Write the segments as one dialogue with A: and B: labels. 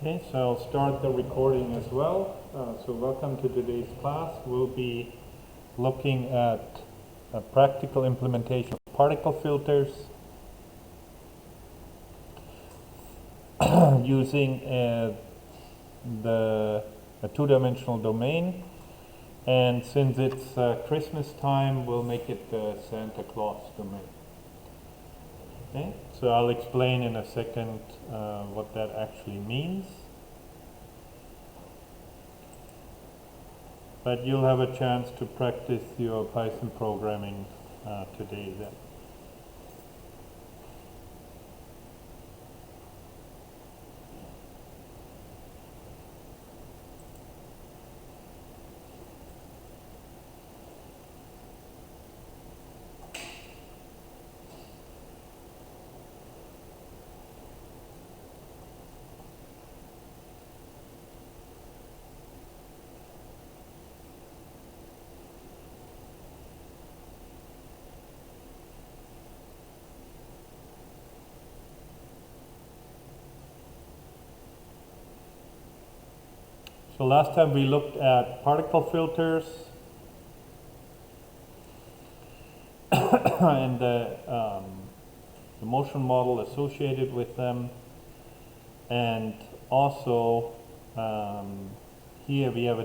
A: Okay, so I'll start the recording as well. So welcome to today's class. We'll be looking at a practical implementation of particle filters using a two-dimensional domain. And since it's Christmas time, we'll make it the Santa Claus domain. Okay, so I'll explain in a second what that actually means. But you'll have a chance to practice your Python programming today then. So last time we looked at particle filters and the motion model associated with them, and also here we have a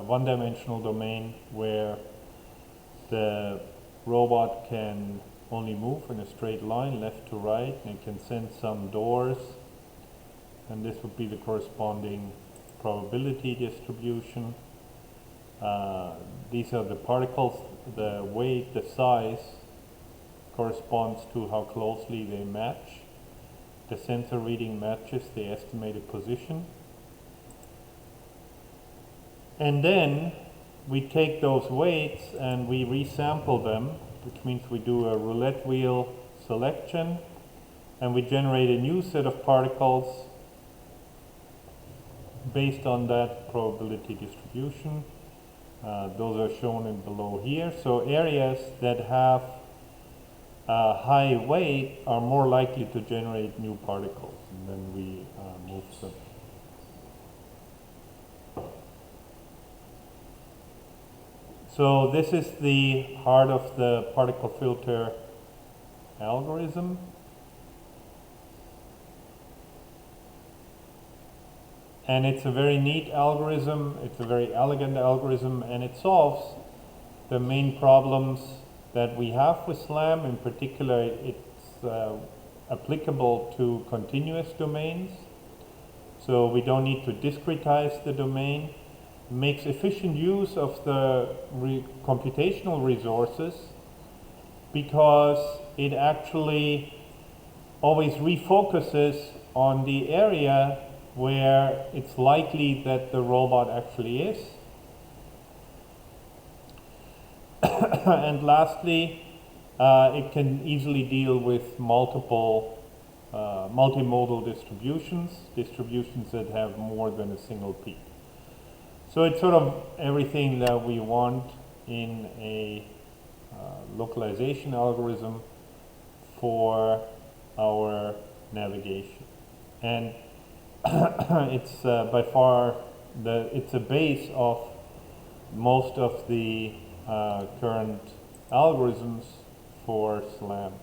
A: one-dimensional domain where the robot can only move in a straight line left to right, and it can sense some doors, and this would be the corresponding probability distribution. These are the particles, the weight, the size corresponds to how closely they match. The sensor reading matches the estimated position. And then we take those weights and we resample them, which means we do a roulette wheel selection, and we generate a new set of particles based on that probability distribution. Those are shown in below here. So areas that have high weight are more likely to generate new particles, and then we move them. So this is the heart of the particle filter algorithm. And it's a very neat algorithm, it's a very elegant algorithm, and it solves the main problems that we have with SLAM. In particular, it's applicable to continuous domains. So we don't need to discretize the domain. It makes efficient use of the computational resources because it actually always refocuses on the area where it's likely that the robot actually is. And lastly, it can easily deal with multimodal distributions that have more than a single peak. So it's sort of everything that we want in a localization algorithm for our navigation. And it's by far it's a base of most of the current algorithms for SLAM.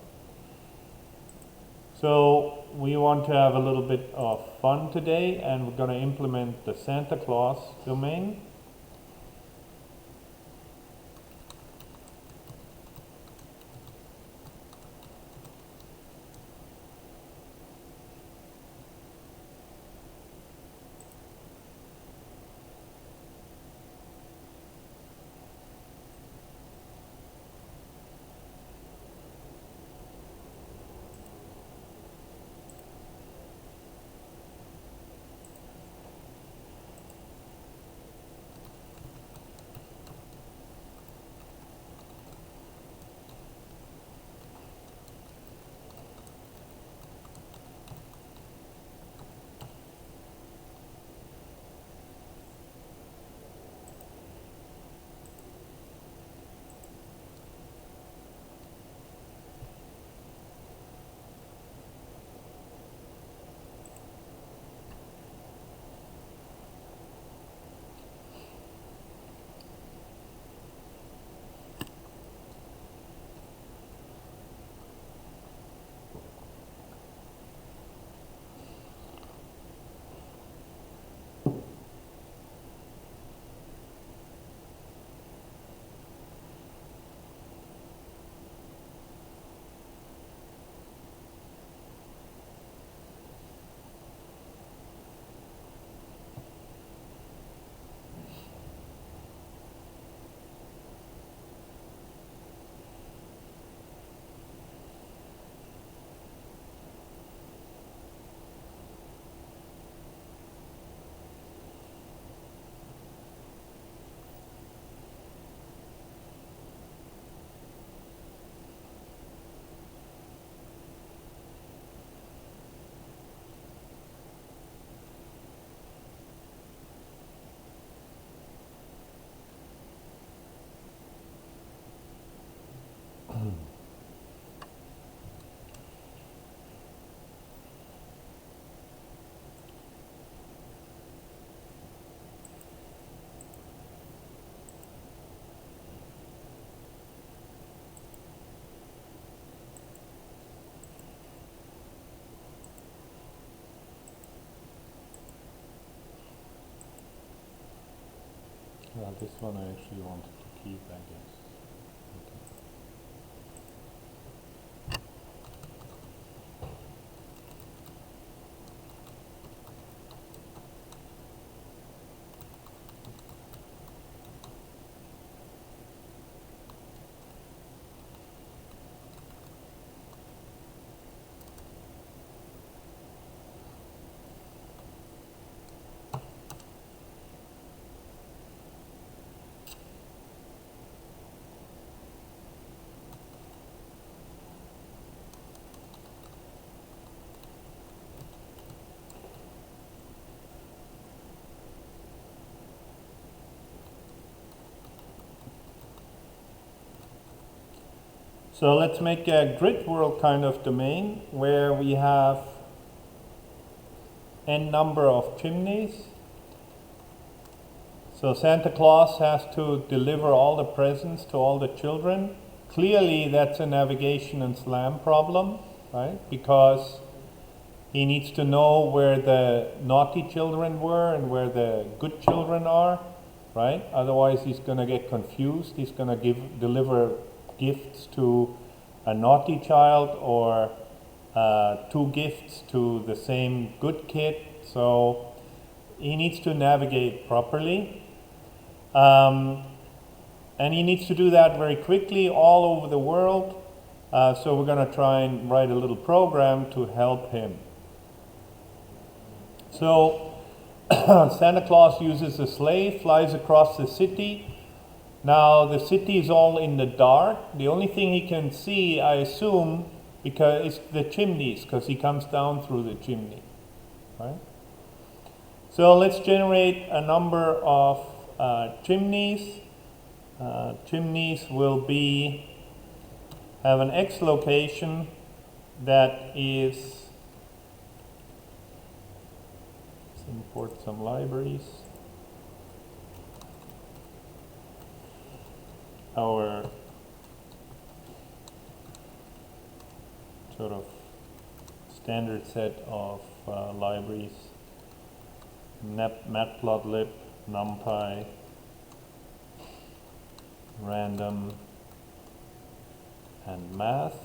A: So we want to have a little bit of fun today, and we're going to implement the Santa Claus domain. This one I actually wanted to keep, I guess. So let's make a grid world kind of domain where we have n number of chimneys. So Santa Claus has to deliver all the presents to all the children. Clearly that's a navigation and SLAM problem, right? Because he needs to know where the naughty children were and where the good children are, right? Otherwise he's going to get confused. He's going to deliver gifts to a naughty child or 2 gifts to the same good kid. So he needs to navigate properly. And he needs to do that very quickly all over the world. So we're going to try and write a little program to help him. So Santa Claus uses a sleigh, flies across the city. Now the city is all in the dark. The only thing he can see, I assume, because it's the chimneys, because he comes down through the chimney, right? So let's generate a number of chimneys. Chimneys will have an X location that is, let's import some libraries. Our sort of standard set of libraries, matplotlib, numpy, random, and math.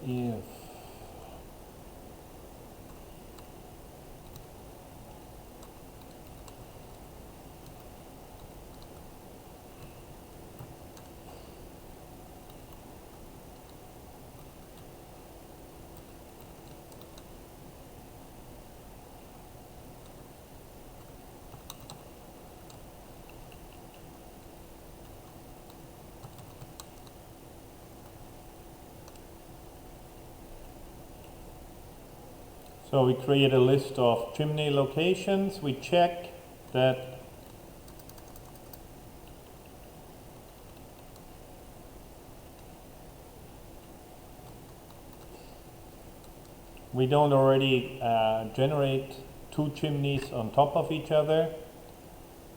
A: If so we create a list of chimney locations. We check that we don't already generate 2 chimneys on top of each other.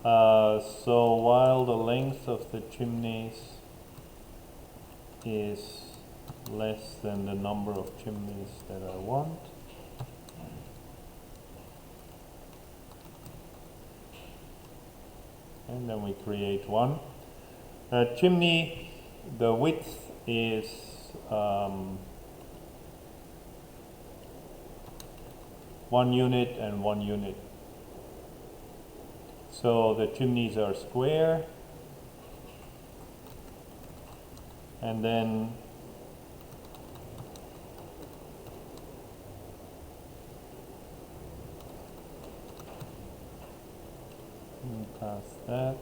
A: So while the length of the chimneys is less than the number of chimneys that I want, and then we create one. Chimney, the width is 1 unit and 1 unit. So the chimneys are square, and then past that.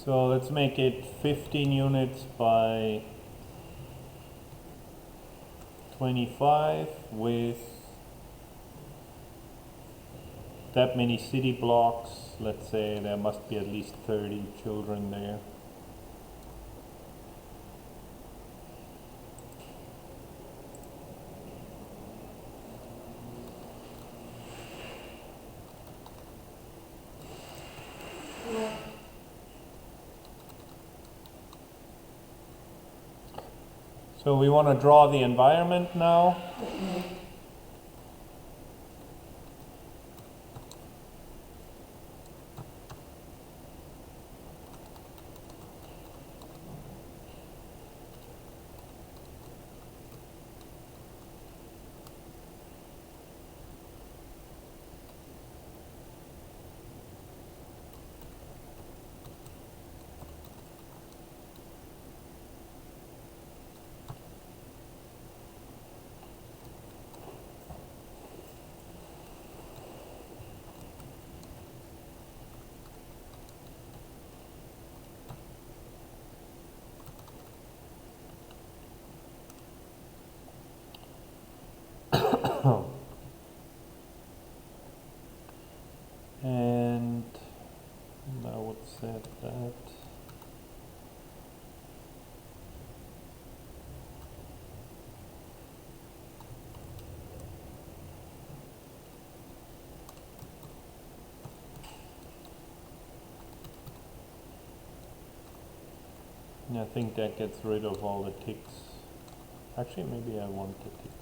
A: So let's make it 15 units by 25 with that many city blocks. Let's say there must be at least 30 children there. So we want to draw the environment now. And I would set that. I think that gets rid of all the ticks. Actually, maybe I want the ticks.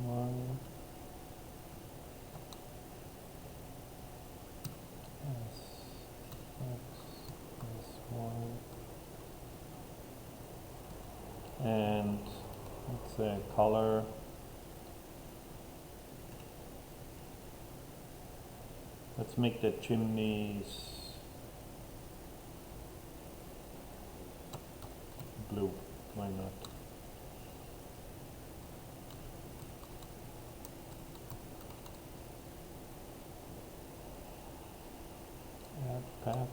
A: Y, S, X, S, Y. And let's say color. Let's make the chimneys blue. Why not? Add patch.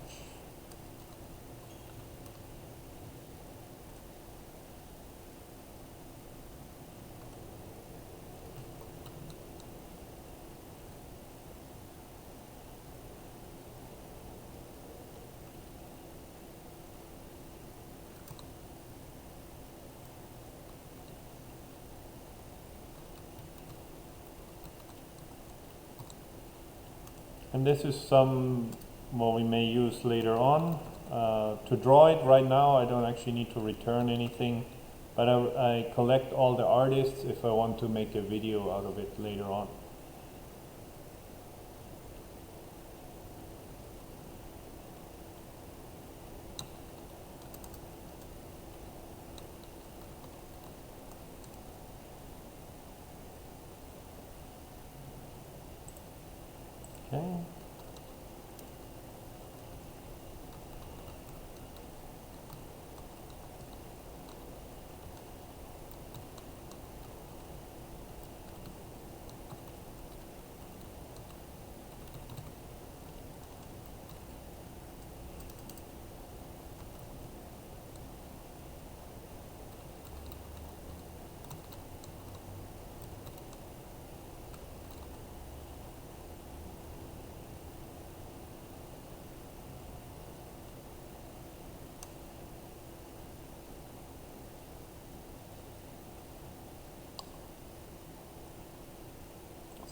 A: And this is some what we may use later on. To draw it right now, I don't actually need to return anything, but I collect all the artists if I want to make a video out of it later on. Okay.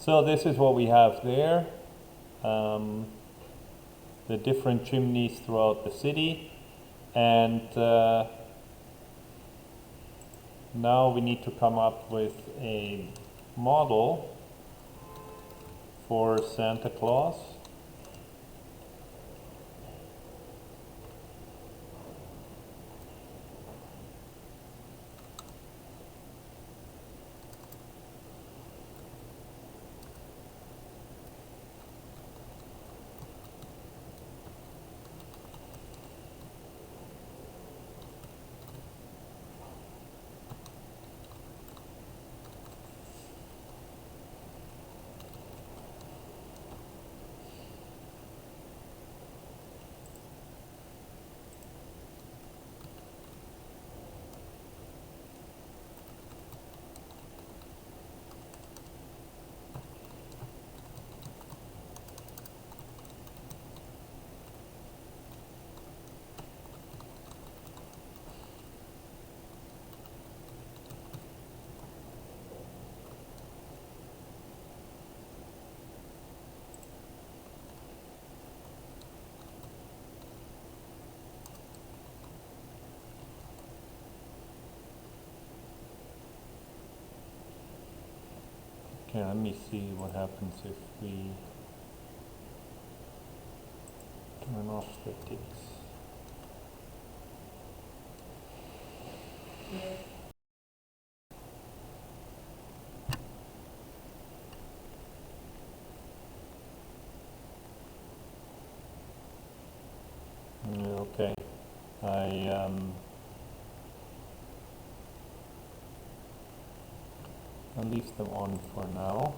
A: So this is what we have there. The different chimneys throughout the city, and now we need to come up with a model for Santa Claus. Okay, let me see what happens if we turn off statics. Okay, I'll leave them on for now.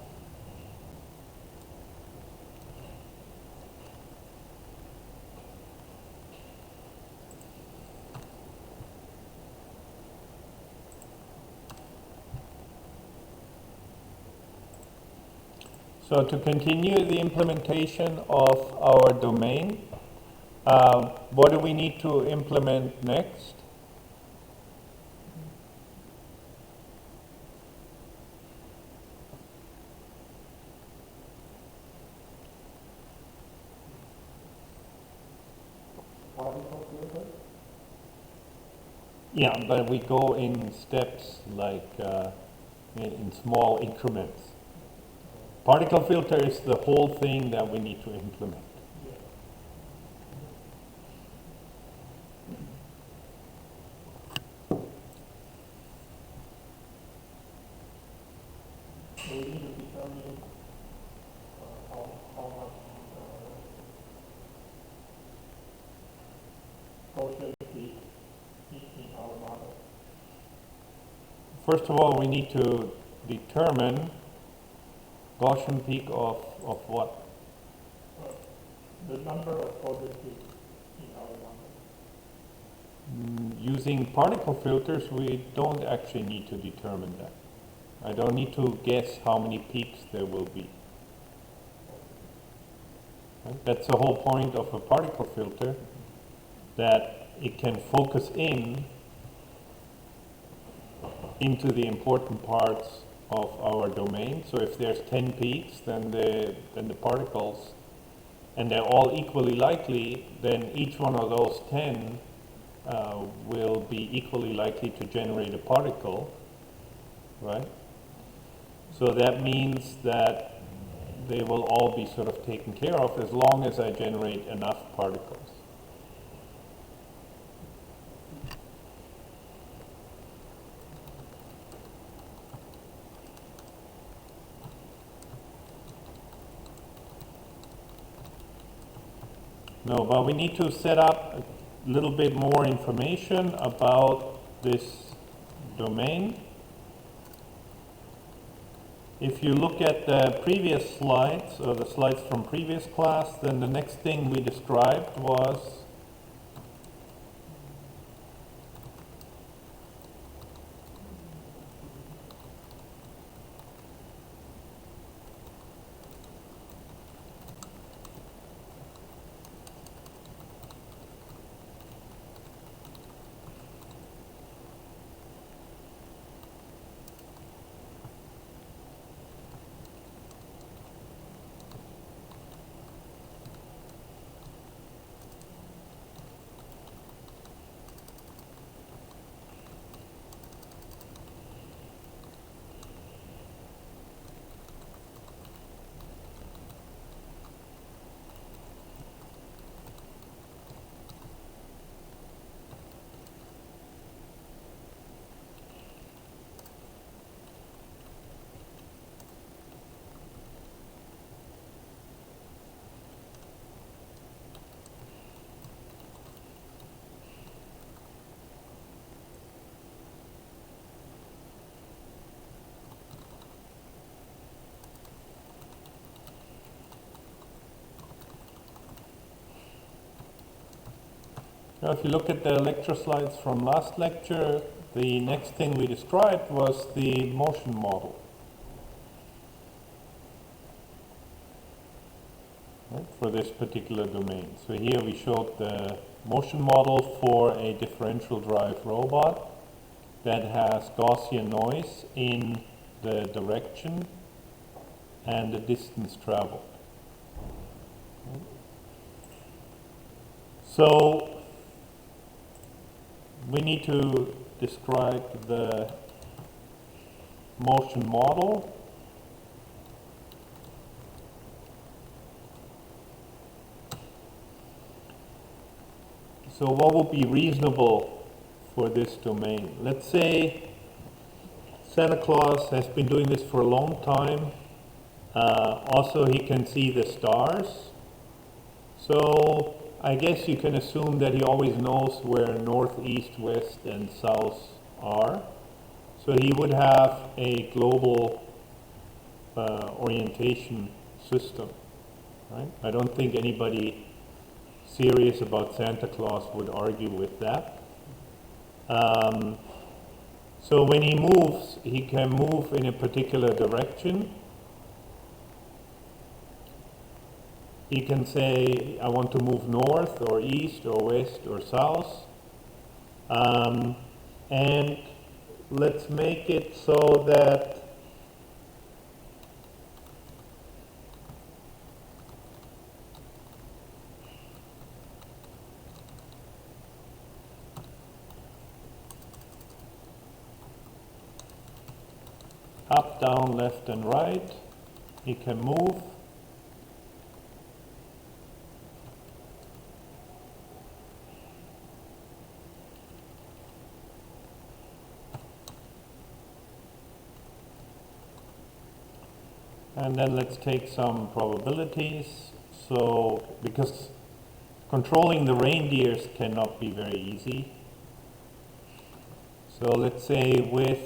A: So to continue the implementation of our domain, what do we need to implement next? Yeah, but we go in steps, like in small increments. Particle filter is the whole thing that we need to implement.
B: How should we teaching our model?
A: first of all, we need to determine Gaussian peak of what?
B: The number of positive peaks in our number.
A: Using particle filters, we don't actually need to determine that. I don't need to guess how many peaks there will be. Right? That's the whole point of a particle filter, that it can focus into the important parts of our domain. So if there's 10 peaks, then the particles, and they're all equally likely, then each one of those 10 will be equally likely to generate a particle, right? So that means that they will all be sort of taken care of as long as I generate enough particles. No, but we need to set up a little bit more information about this domain. If you look at the previous slides, or the slides from previous class, then the next thing we described was now, if you look at the lecture slides from last lecture, the next thing we described was the motion model, right, for this particular domain. So here we showed the motion model for a differential drive robot that has Gaussian noise in the direction and the distance traveled. So we need to describe the motion model. So what would be reasonable for this domain? Let's say Santa Claus has been doing this for a long time. Also, he can see the stars. So I guess you can assume that he always knows where north, east, west, and south are. So he would have a global orientation system, right? I don't think anybody serious about Santa Claus would argue with that. So when he moves, he can move in a particular direction. He can say, I want to move north or east or west or south. And let's make it so that up, down, left, and right, he can move. And then let's take some probabilities. So, because controlling the reindeers cannot be very easy. So let's say with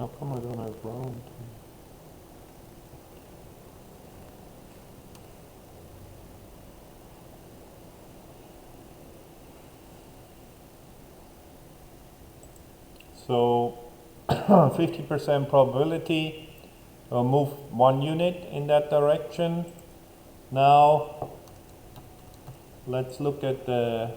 A: How come I don't have round? So 50% probability, we'll move 1 unit in that direction. Now let's look at the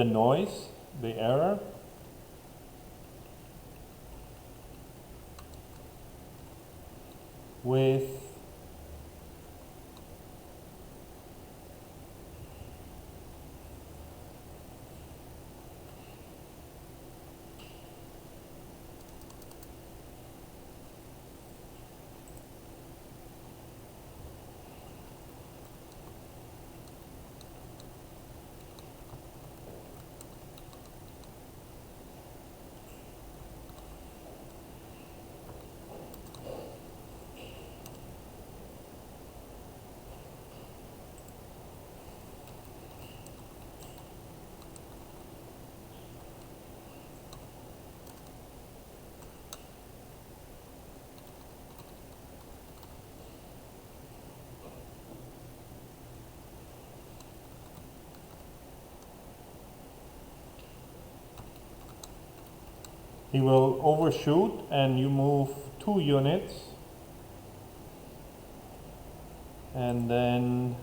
A: noise, the error. With he will overshoot and you move 2 units, and then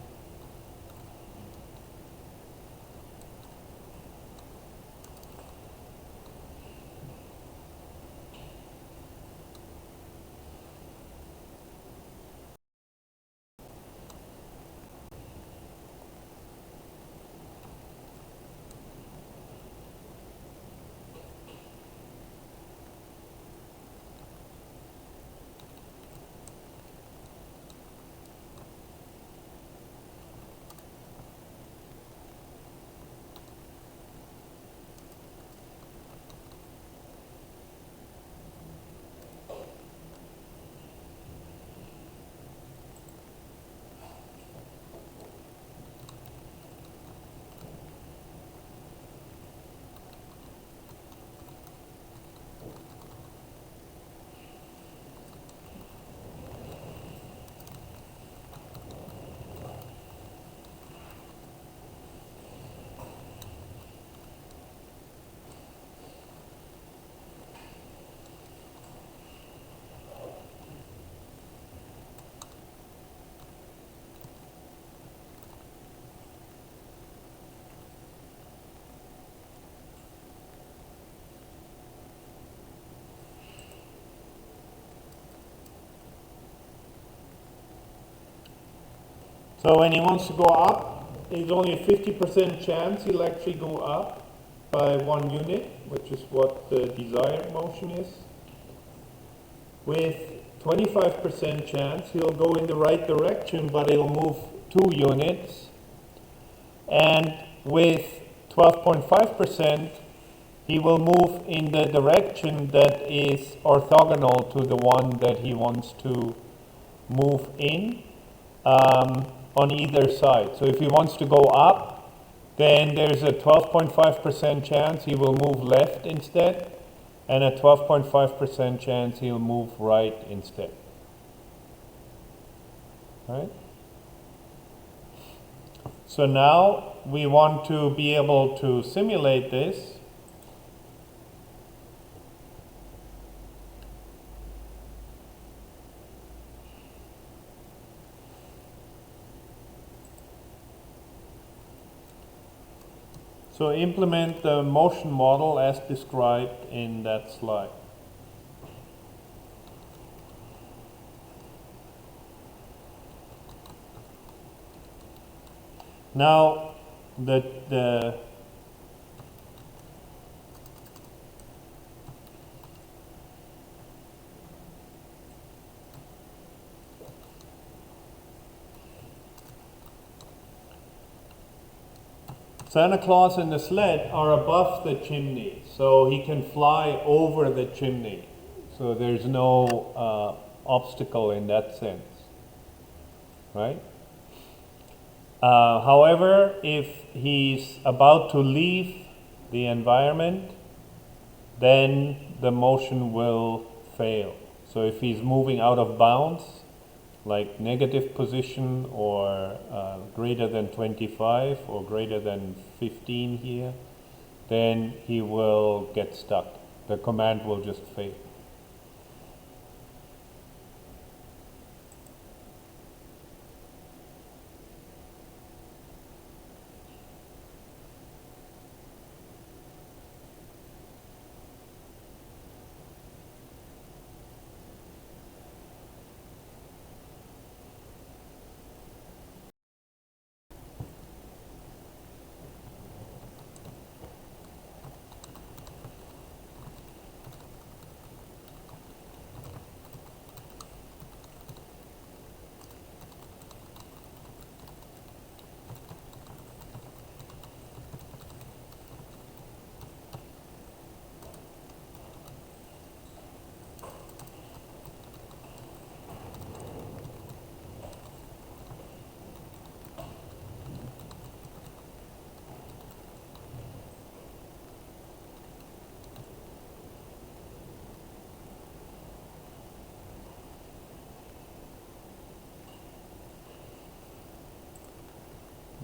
A: so when he wants to go up, there's only a 50% chance he'll actually go up by 1 unit, which is what the desired motion is. With 25% chance he'll go in the right direction, but he'll move 2 units. And with 12.5%, he will move in the direction that is orthogonal to the one that he wants to move in. On either side. So if he wants to go up, then there's a 12.5% chance he will move left instead, and a 12.5% chance he'll move right instead. Right? So now we want to be able to simulate this. So implement the motion model as described in that slide. Now, the Santa Claus and the sled are above the chimney, so he can fly over the chimney. So there's no obstacle in that sense, right? However, if he's about to leave the environment, then the motion will fail. So if he's moving out of bounds, like negative position or greater than 25 or greater than 15 here, then he will get stuck. The command will just fail.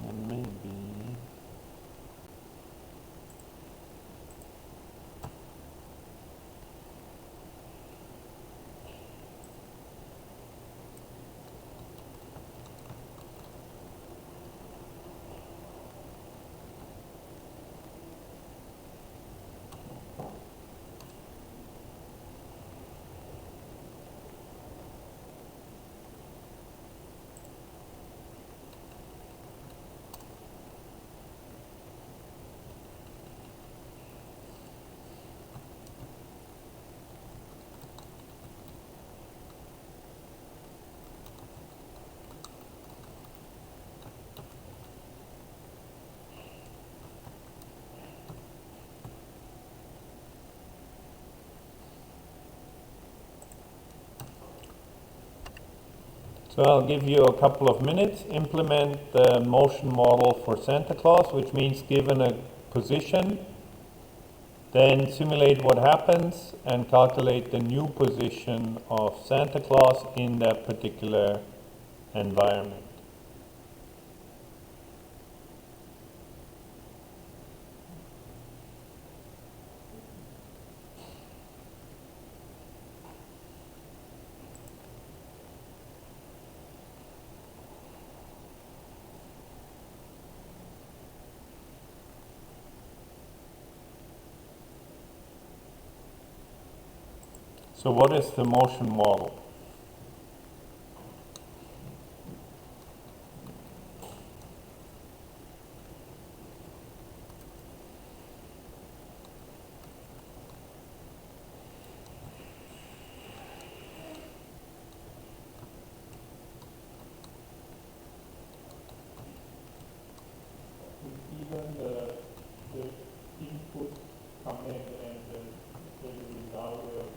A: And maybe so I'll give you a couple of minutes, implement the motion model for Santa Claus, which means given a position, then simulate what happens and calculate the new position of Santa Claus in that particular environment. So what is the motion model?
B: Given the input command and the result will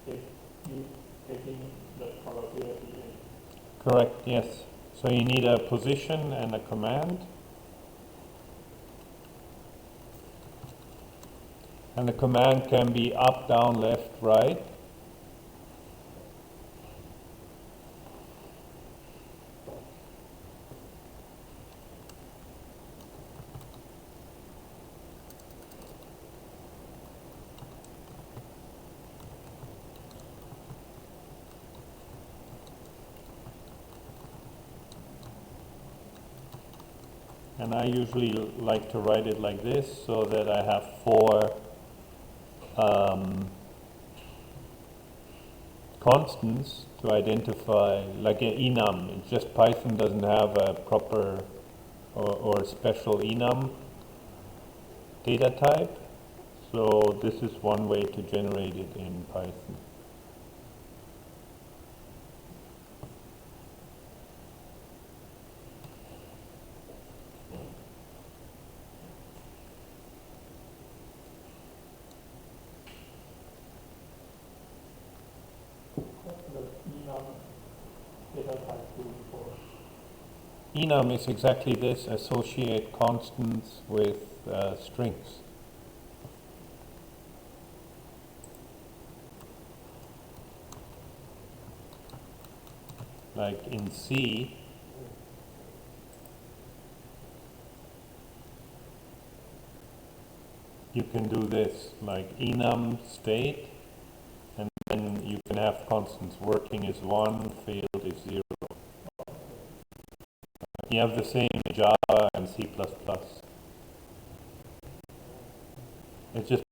B: take you taking the probability and
A: Correct, yes. So you need a position and a command. And the command can be up, down, left, right. And I usually like to write it like this so that I have four constants to identify, like an enum. It's just Python doesn't have a proper or special enum data type. So this is one way to generate it in Python.
B: what's the enum data type tool for?
A: enum is exactly this: associate constants with strings. Like in C, you can do this, like enum state, and then you can have constants. Working is 1, failed is 0. You have the same in Java and C++. It's just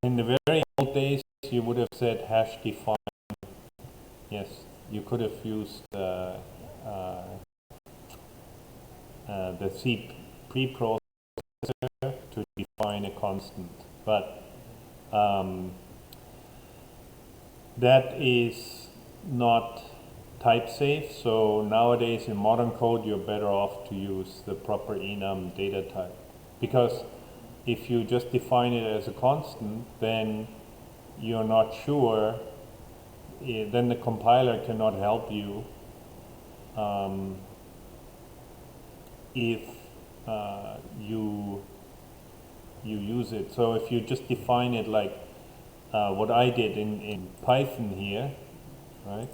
A: in the very old days, you would have said hash define. Yes, you could have used the C preprocessor to define a constant, but that is not type safe. So nowadays in modern code, you're better off to use the proper enum data type, because if you just define it as a constant, then you're not sure. Then the compiler cannot help you if you use it. So if you just define it like what I did in Python here, right?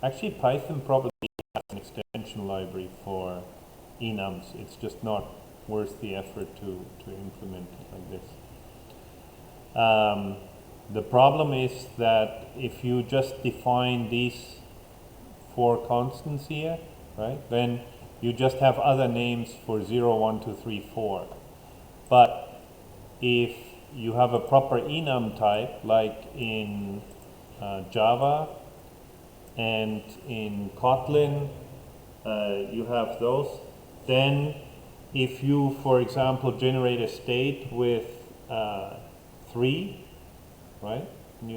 A: Actually, Python probably has an extension library for enums. It's just not worth the effort to implement it like this. The problem is that if you just define these 4 constants here, right, then you just have other names for 0, 1, 2, 3, 4. But if you have a proper enum type, like in Java and in Kotlin, you have those, then if you, for example, generate a state with 3, right, and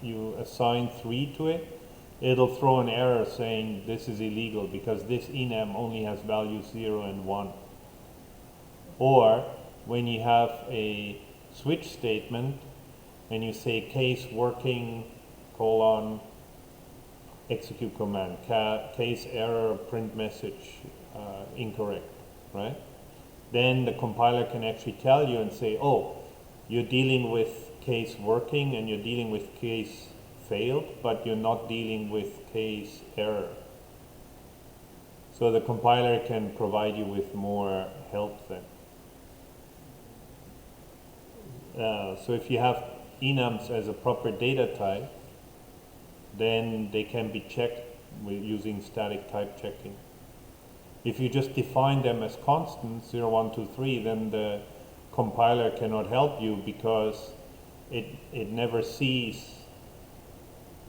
A: you assign 3 to it, it'll throw an error saying this is illegal because this enum only has values 0 and 1. Or when you have a switch statement and you say case working colon execute command, case error print message incorrect, right? Then the compiler can actually tell you and say, oh, you're dealing with case working and you're dealing with case failed, but you're not dealing with case error. So the compiler can provide you with more help then. So if you have enums as a proper data type, then they can be checked using static type checking. If you just define them as constants, 0, 1, 2, 3, then the compiler cannot help you because it never sees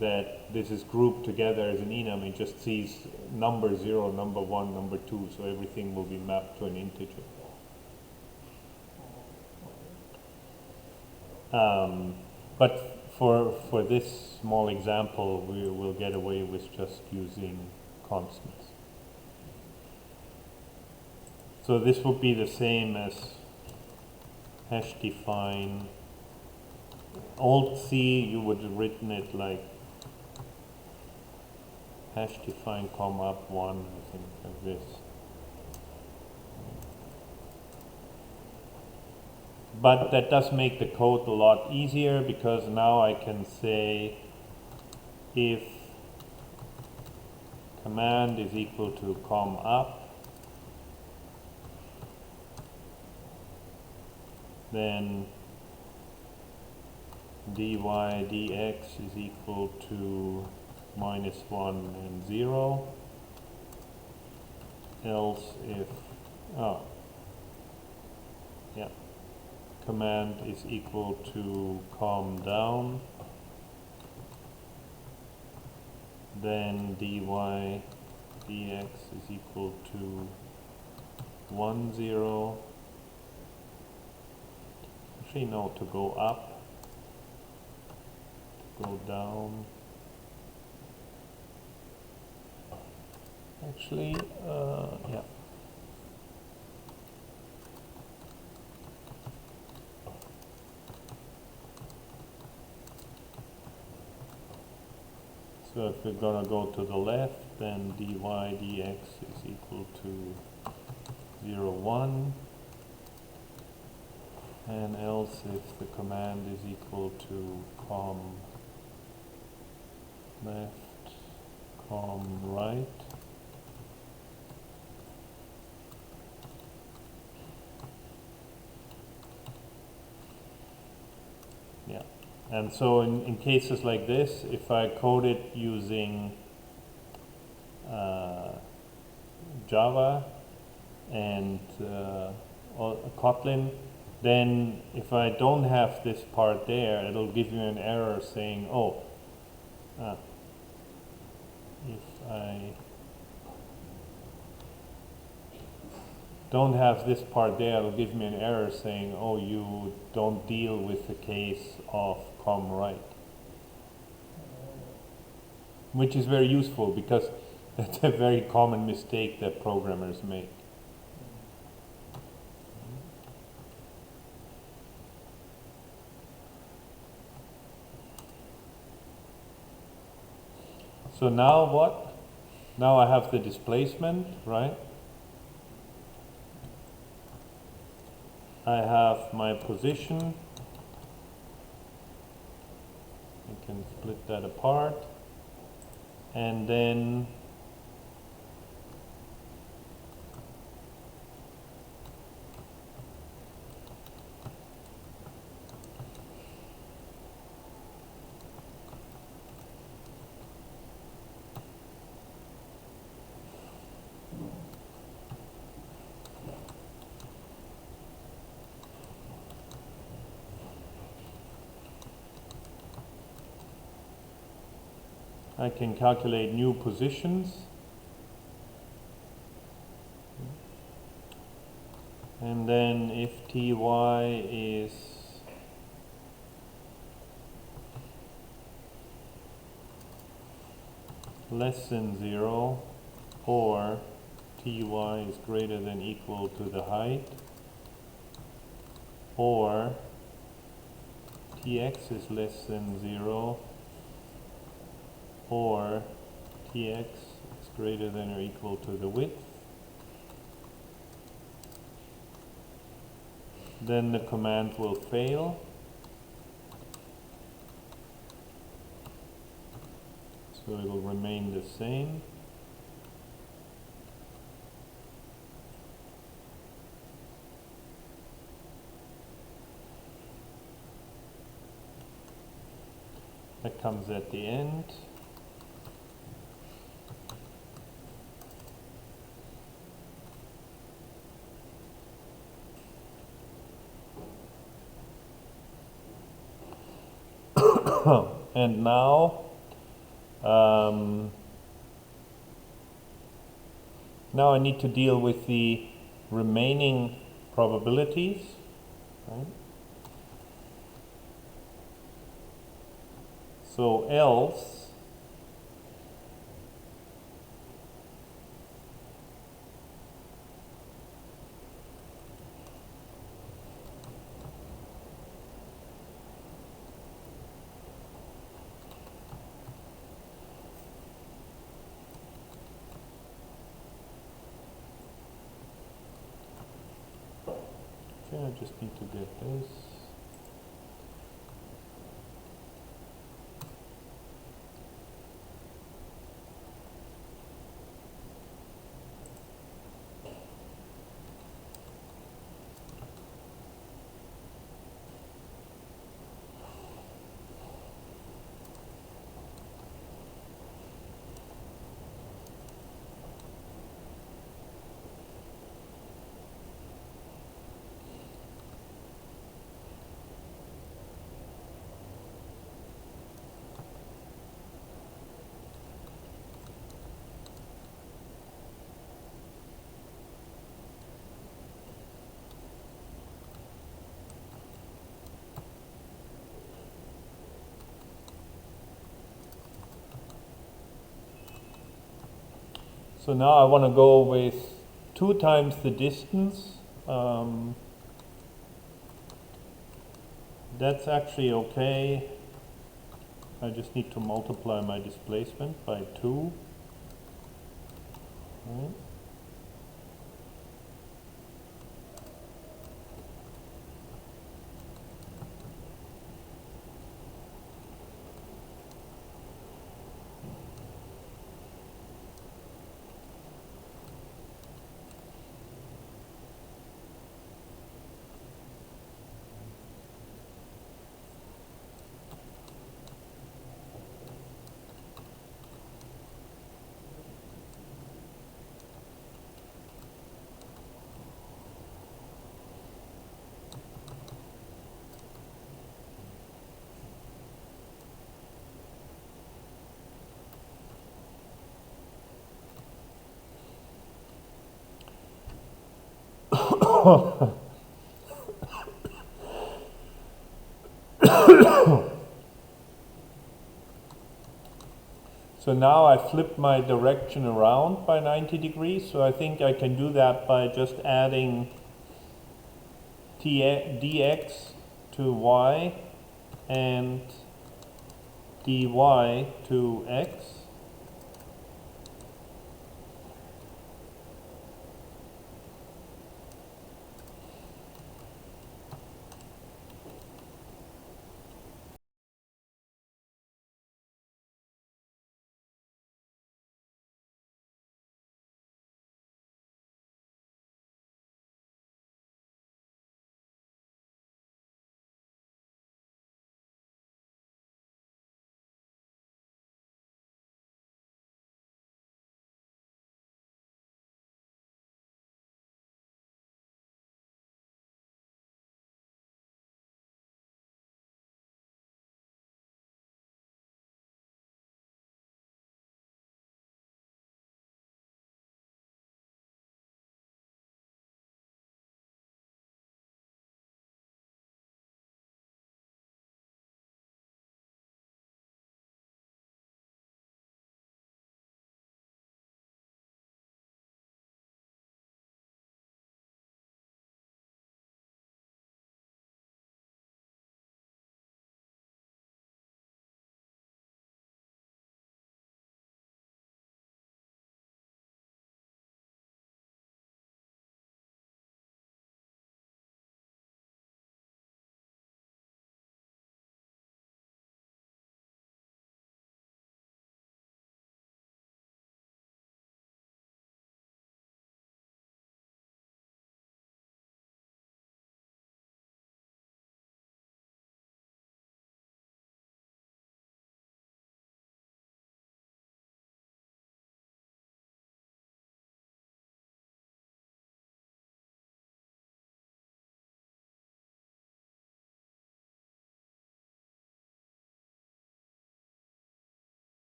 A: that this is grouped together as an enum. It just sees number 0, number 1, number 2, so everything will be mapped to an integer. But for this small example, we will get away with just using constants. So this would be the same as hash define. Old C, you would have written it like hash define comma up 1, I think, like this. But that does make the code a lot easier, because now I can say if command is equal to com up, then dy dx is equal to -1 and 0, else if, command is equal to com down, then dy dx is equal to 1, 0. Actually, no, to go up, to go down. Actually, yeah. So if we're gonna go to the left, then dy dx is equal to 0, 1. And else if the command is equal to com left, com right. Yeah, and so in cases like this, if I code it using Java and Kotlin, then if I don't have this part there, it'll give you an error saying, oh, if I don't have this part there, it'll give me an error saying, oh, you don't deal with the case of com right. Which is very useful because that's a very common mistake that programmers make. So now what? Now I have the displacement, right? I have my position. I can split that apart. And then I can calculate new positions. And then if ty is less than 0 or ty is greater than equal to the height, or tx is less than 0 or tx is greater than or equal to the width, then the command will fail. So it will remain the same. That comes at the end. And now now I need to deal with the remaining probabilities, right? So else okay, I just need to get this. So now I want to go with 2 times the distance. That's actually okay. I just need to multiply my displacement by 2. Right. So now I flip my direction around by 90 degrees, so I think I can do that by just adding dx to y and dy to x.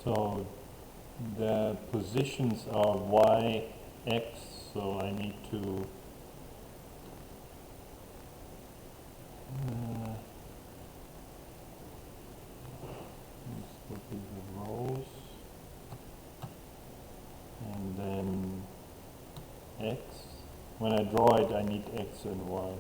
A: So the positions are y, x, so I need to this would be the rows, and then x. When I draw it, I need x and y.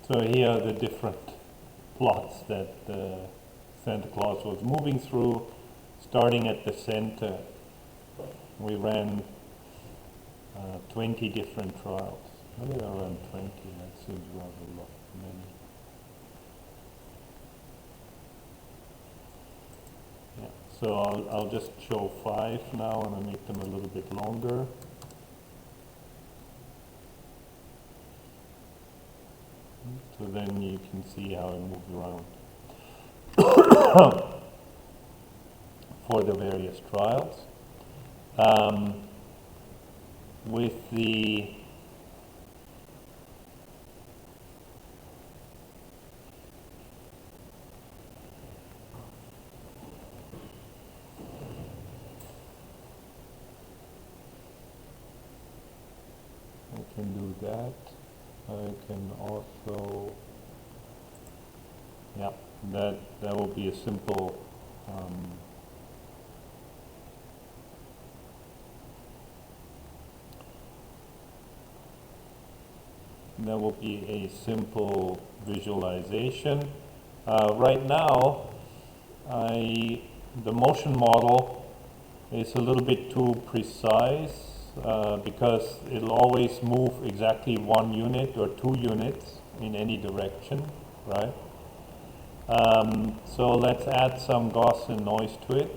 A: So here are the different plots that Santa Claus was moving through. Starting at the center, we ran 20 different trials. Maybe around 20, that seems rather lot, many. Yeah. So I'll just show 5 now, and I'll make them a little bit longer. So then you can see how it moves around for the various trials. With the I can do that. I can also, yeah, that will be a simple that will be a simple visualization. Right now, the motion model is a little bit too precise because it'll always move exactly 1 unit or 2 units in any direction, right? So let's add some Gaussian noise to it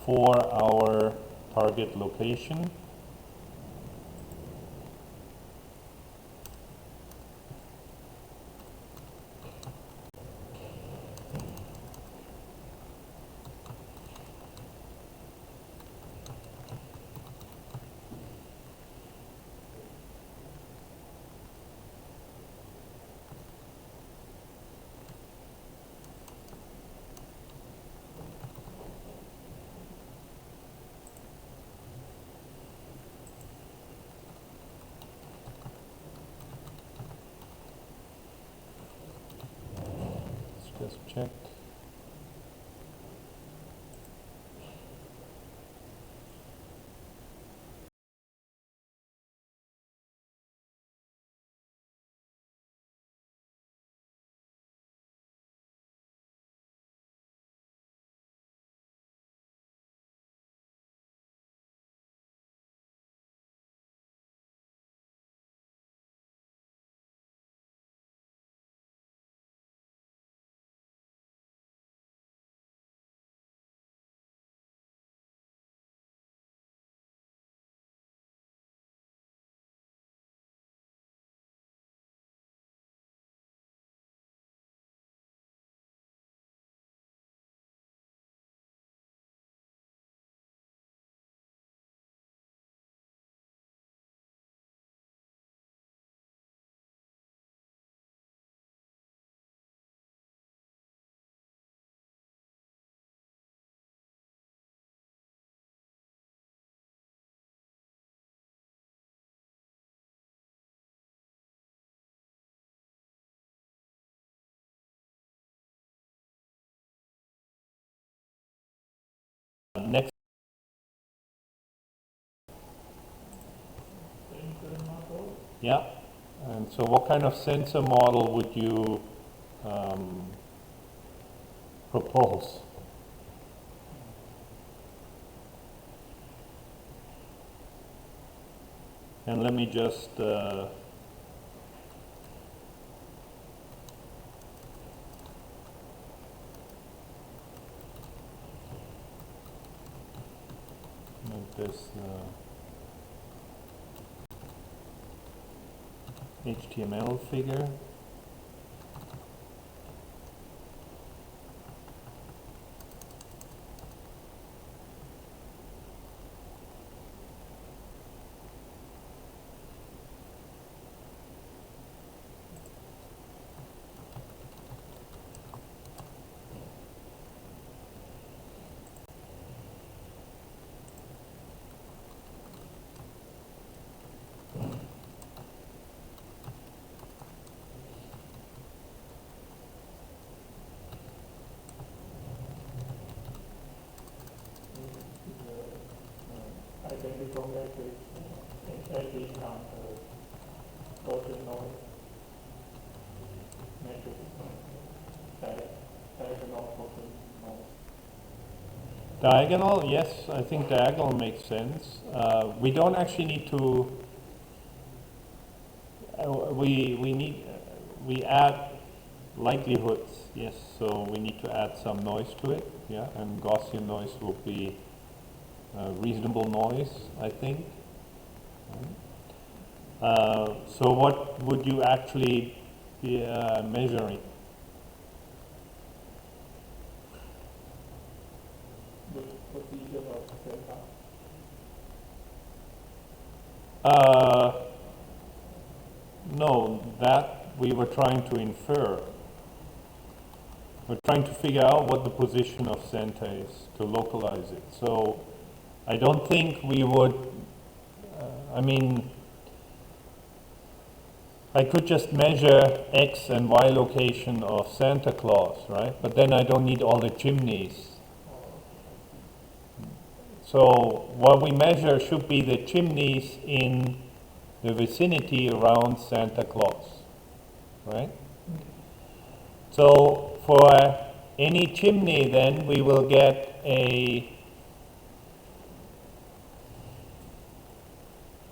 A: for our target location. Let's just check. Next, yeah. And so what kind of sensor model would you propose? And let me just make this HTML figure.
B: Identical matrix in every counter versus noise matrix diagonal versus noise.
A: Diagonal, yes, I think diagonal makes sense. We don't actually need to. We add likelihoods, yes. So we need to add some noise to it, yeah. And Gaussian noise will be reasonable noise, I think. So what would you actually be measuring?
B: The procedure of setup.
A: No, that we were trying to infer. We're trying to figure out what the position of center is, to localize it. So I don't think we would, I mean, I could just measure X and Y location of Santa Claus, right? But then I don't need all the chimneys. So what we measure should be the chimneys in the vicinity around Santa Claus, right? So for any chimney then we will get a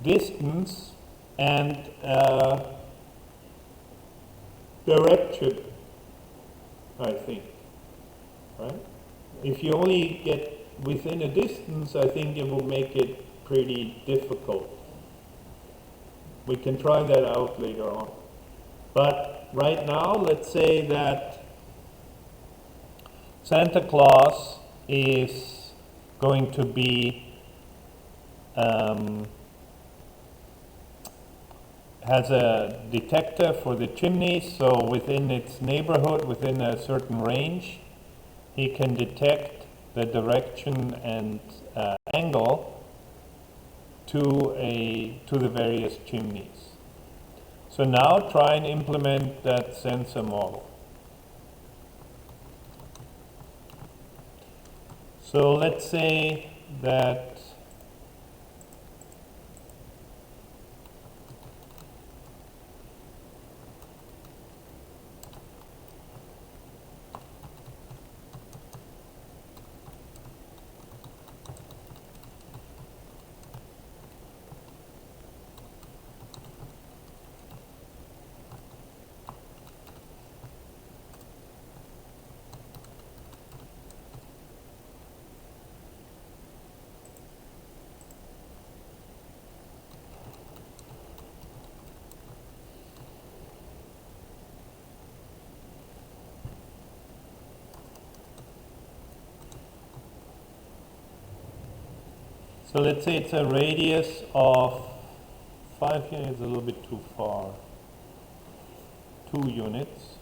A: distance and direction, I think, right? If you only get within a distance, I think it will make it pretty difficult. We can try that out later on. But right now, let's say that Santa Claus is going to be has a detector for the chimneys, so within its neighborhood, within a certain range, he can detect the direction and angle to the various chimneys. So now try and implement that sensor model. So let's say that so let's say it's a radius of 5 units, a little bit too far, 2 units.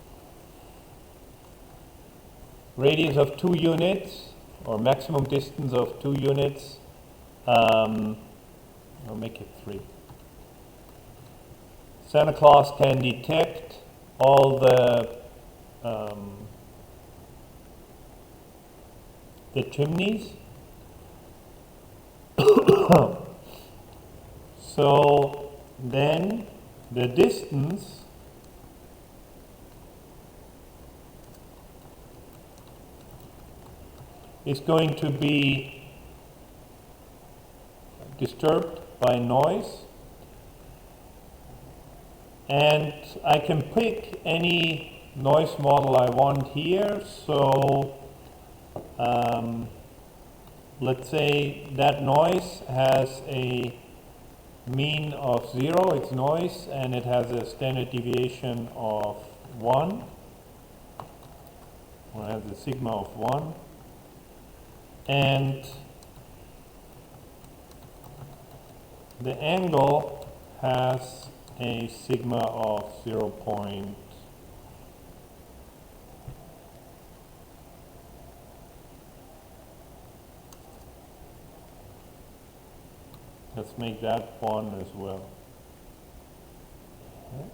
A: Radius of 2 units, or maximum distance of 2 units, I'll make it 3. Santa Claus can detect all the chimneys. So then the distance is going to be disturbed by noise, and I can pick any noise model I want here. So let's say that noise has a mean of 0, it's noise, and it has a standard deviation of 1, or has a sigma of 1, and the angle has a sigma of 0. Let's make that 1 as well. Okay.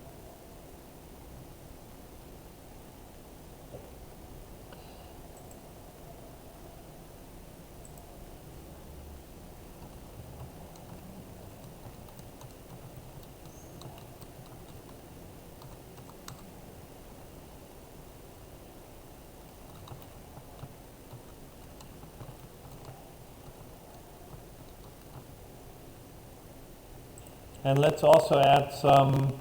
A: And let's also add some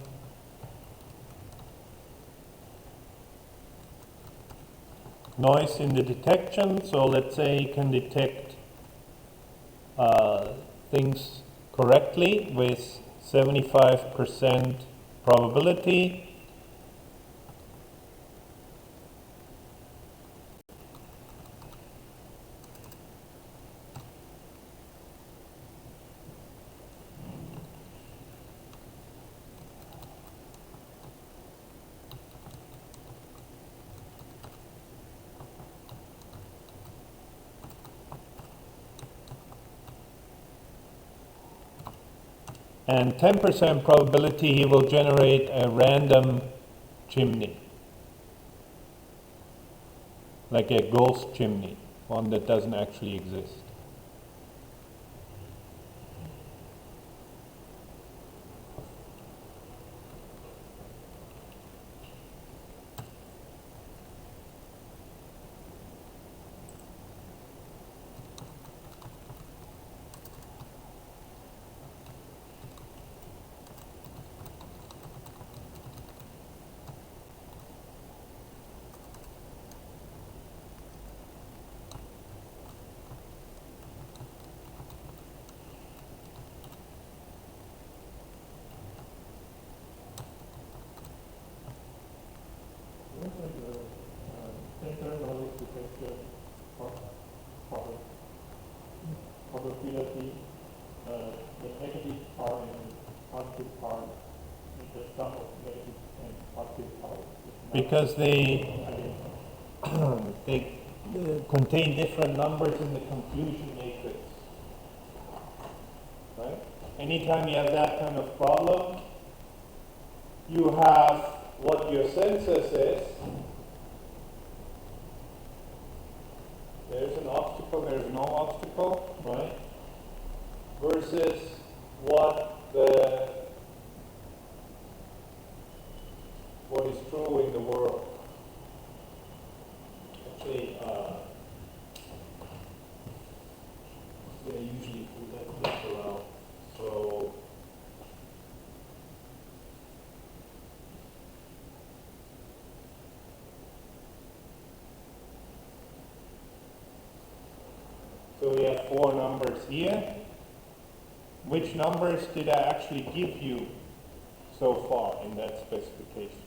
A: noise in the detection. So let's say you can detect things correctly with 75% probability. And 10% probability he will generate a random chimney, like a ghost chimney, one that doesn't actually exist.
B: Looks like the center knowledge detection probability, the negative part and the positive part, the sum of negative and positive part.
A: Because they they contain different numbers in the confusion matrix. Right? Anytime you have that kind of problem, you have what your census is. There's an obstacle, there's no obstacle, right? Versus what is true in the world. Actually, they usually flip around. So we have 4 numbers here. Which numbers did I actually give you so far in that specification?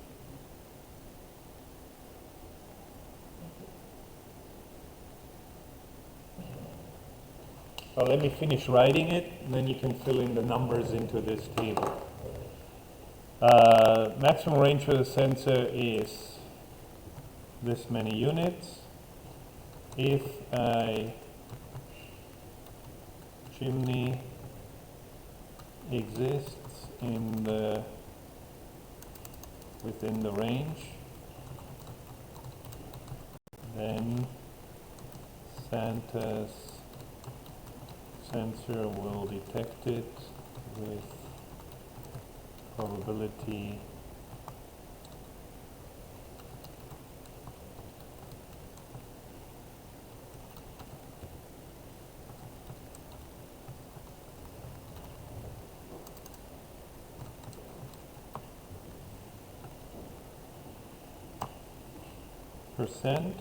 A: So let me finish writing it, and then you can fill in the numbers into this table. Maximum range for the sensor is this many units. If a chimney exists within the range, then Santa's sensor will detect it with probability %.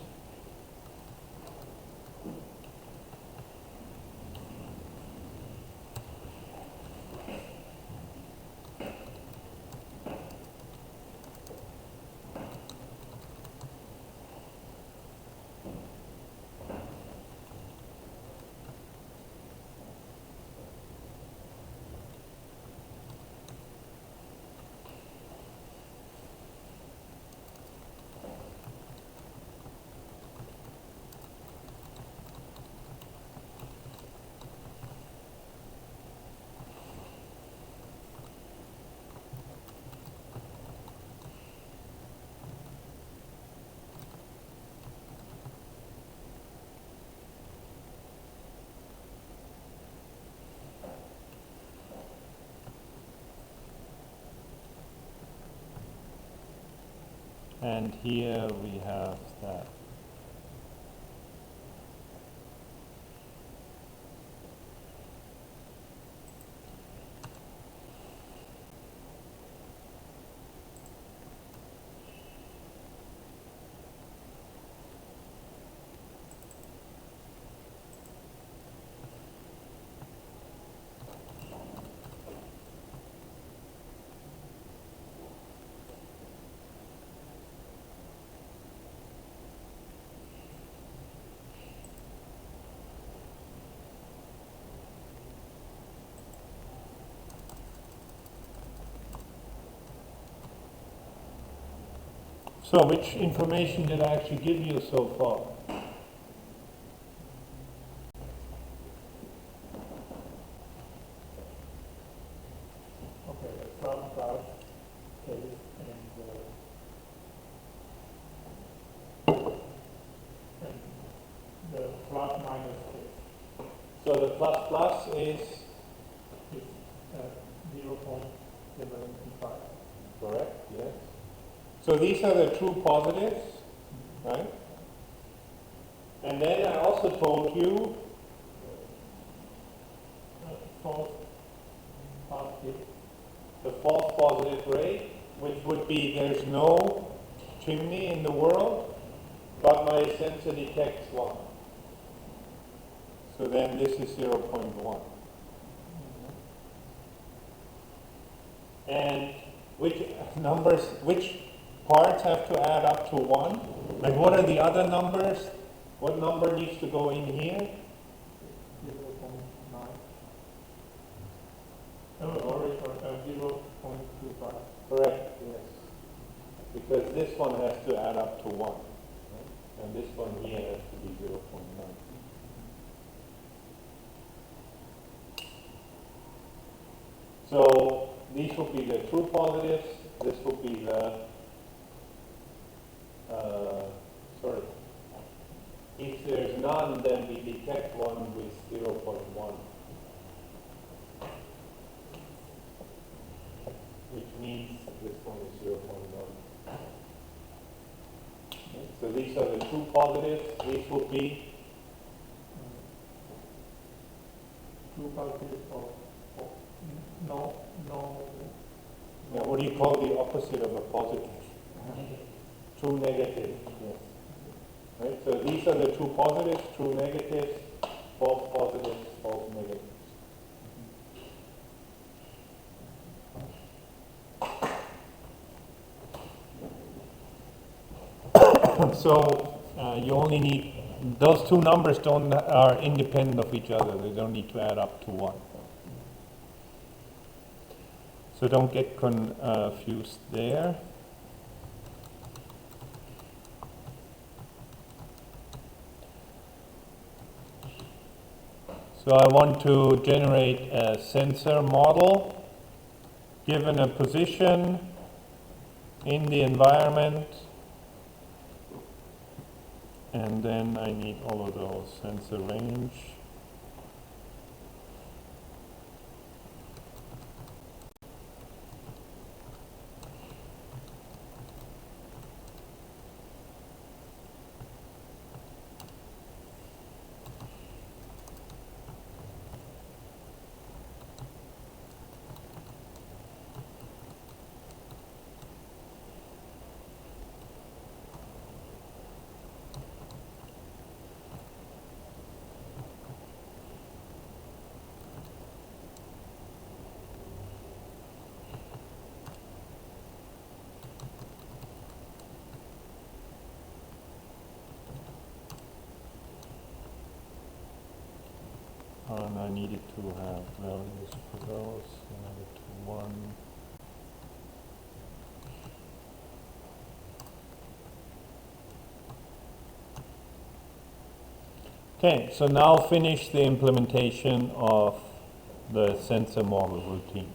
A: and here we have that. So which information did I actually give you so far?
B: Okay, the from class case and the plus minus case
A: So the plus plus is
B: is 0.75.
A: correct, yes. So these are the true positives, right? And then I also told you
B: False positive.
A: the false positive rate, which would be there's no chimney in the world, but my sensor detects one. So then this is 0.1. And which numbers, which parts have to add up to 1? And what are the other numbers? What number needs to go in here?
B: 0.9. Sorry, 0.25.
A: Correct, yes. Because this one has to add up to 1. And this one here has to be 0.9. So these will be the true positives. This will be the, sorry. If there's none, then we detect one with 0.1. Which means this one is 0.1. So these are the true positives. These will be
B: True positive or no.
A: now, what do you call the opposite of a positive? True negative. Yes. Right. So these are the true positives, true negatives, false positives, false negatives. So you only need those two numbers are independent of each other. They don't need to add up to 1. So don't get confused there. So I want to generate a sensor model given a position in the environment, and then I need all of those sensor range. And I needed to have values for those. To 1. Okay, so now finish the implementation of the sensor model routine.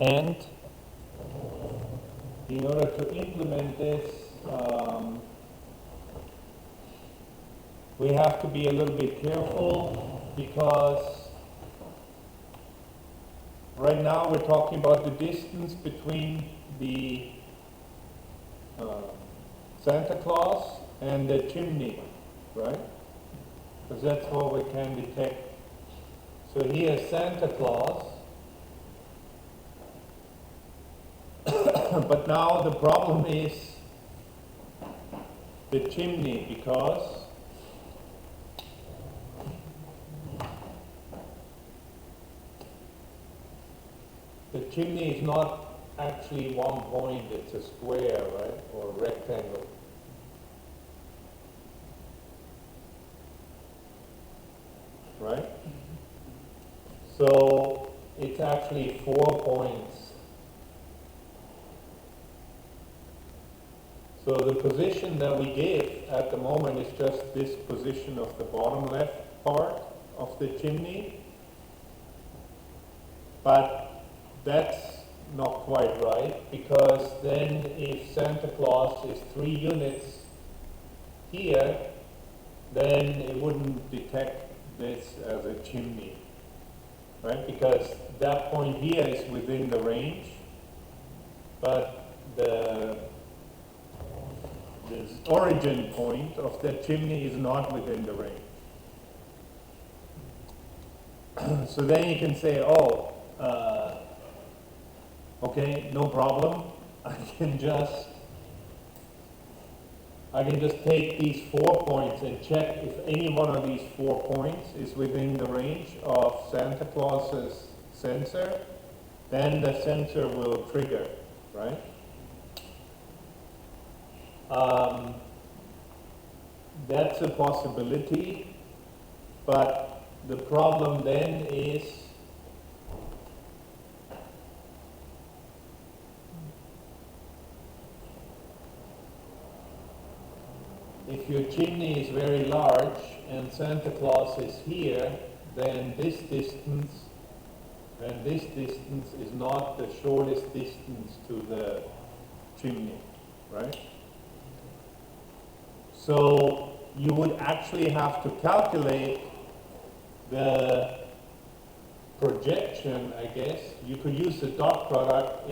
A: And in order to implement this, we have to be a little bit careful because right now we're talking about the distance between the Santa Claus and the chimney, right? Because that's what we can detect. So here's Santa Claus, but now the problem is the chimney, because the chimney is not actually one point, it's a square, right, or a rectangle. Right? So it's actually 4 points. So the position that we give at the moment is just this position of the bottom left part of the chimney. But that's not quite right, because then if Santa Claus is 3 units here, then it wouldn't detect this as a chimney, right? Because that point here is within the range, but the origin point of the chimney is not within the range. So then you can say, oh, okay, no problem. I can just take these 4 points and check if any one of these 4 points is within the range of Santa Claus's sensor, then the sensor will trigger, right? That's a possibility, but the problem then is if your chimney is very large and Santa Claus is here, then this distance and this distance is not the shortest distance to the chimney, right? So you would actually have to calculate the projection, I guess. You could use the dot product.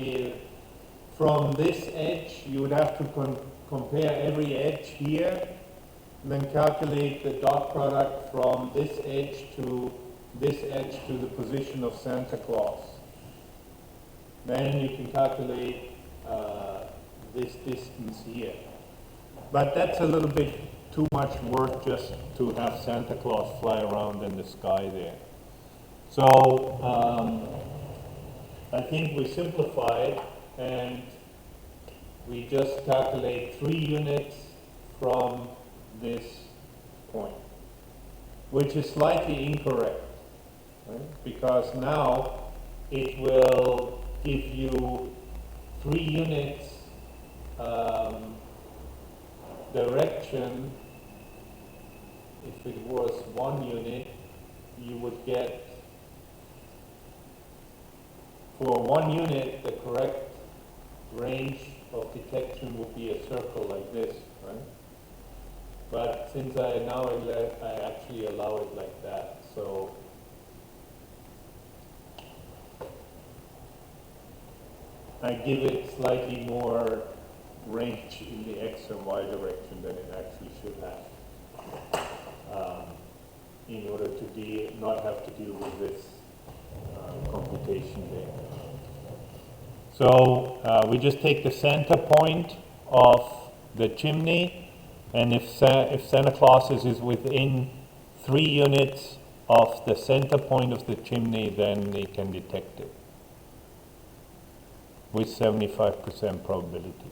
A: From this edge, you would have to compare every edge here, and then calculate the dot product from this edge to the position of Santa Claus. Then you can calculate this distance here. But that's a little bit too much work just to have Santa Claus fly around in the sky there. So I think we simplified and we just calculate 3 units from this point, which is slightly incorrect, right? Because now it will give you 3 units direction. If it was 1 unit, you would get, for 1 unit, the correct range of detection would be a circle like this, right? But since I actually allow it like that, so I give it slightly more range in the X and Y direction than it actually should have, in order to not have to deal with this computation there. So we just take the center point of the chimney, and if Santa Claus is within 3 units of the center point of the chimney, then they can detect it with 75% probability,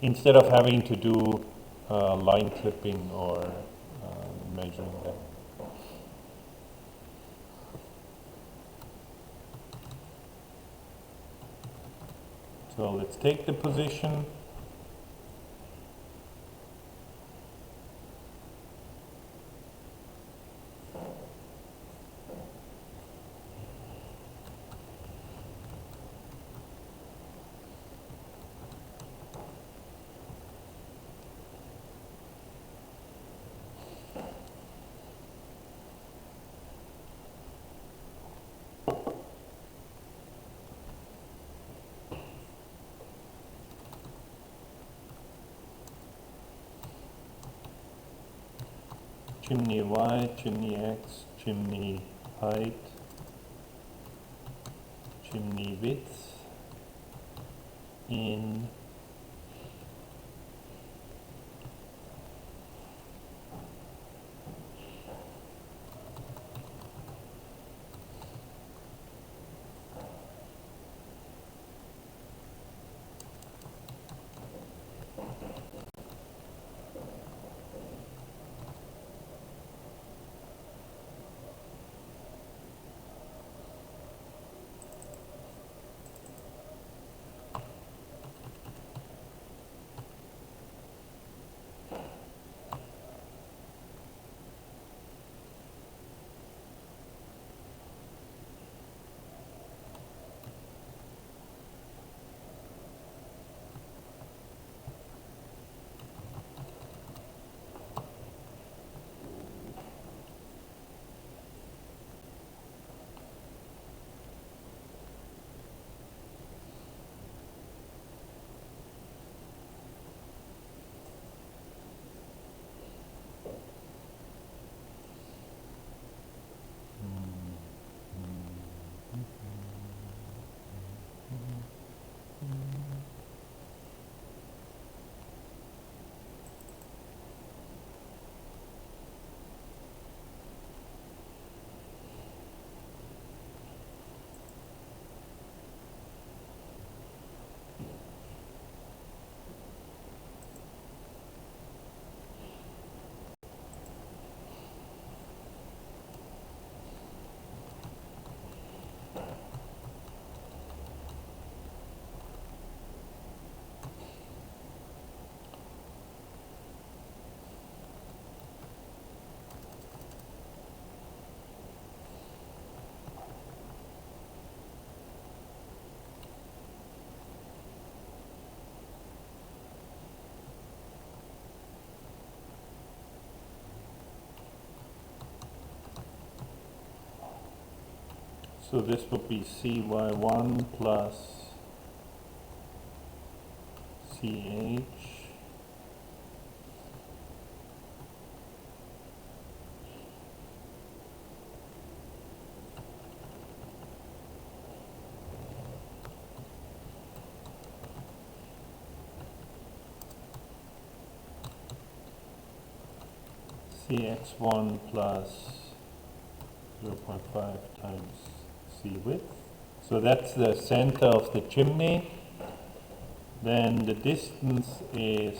A: instead of having to do line clipping or measuring that. So let's take the position. chimney y, chimney x, chimney height, chimney width in so this would be cy1 plus ch cx1 plus 0.5 times c width. So that's the center of the chimney. Then the distance is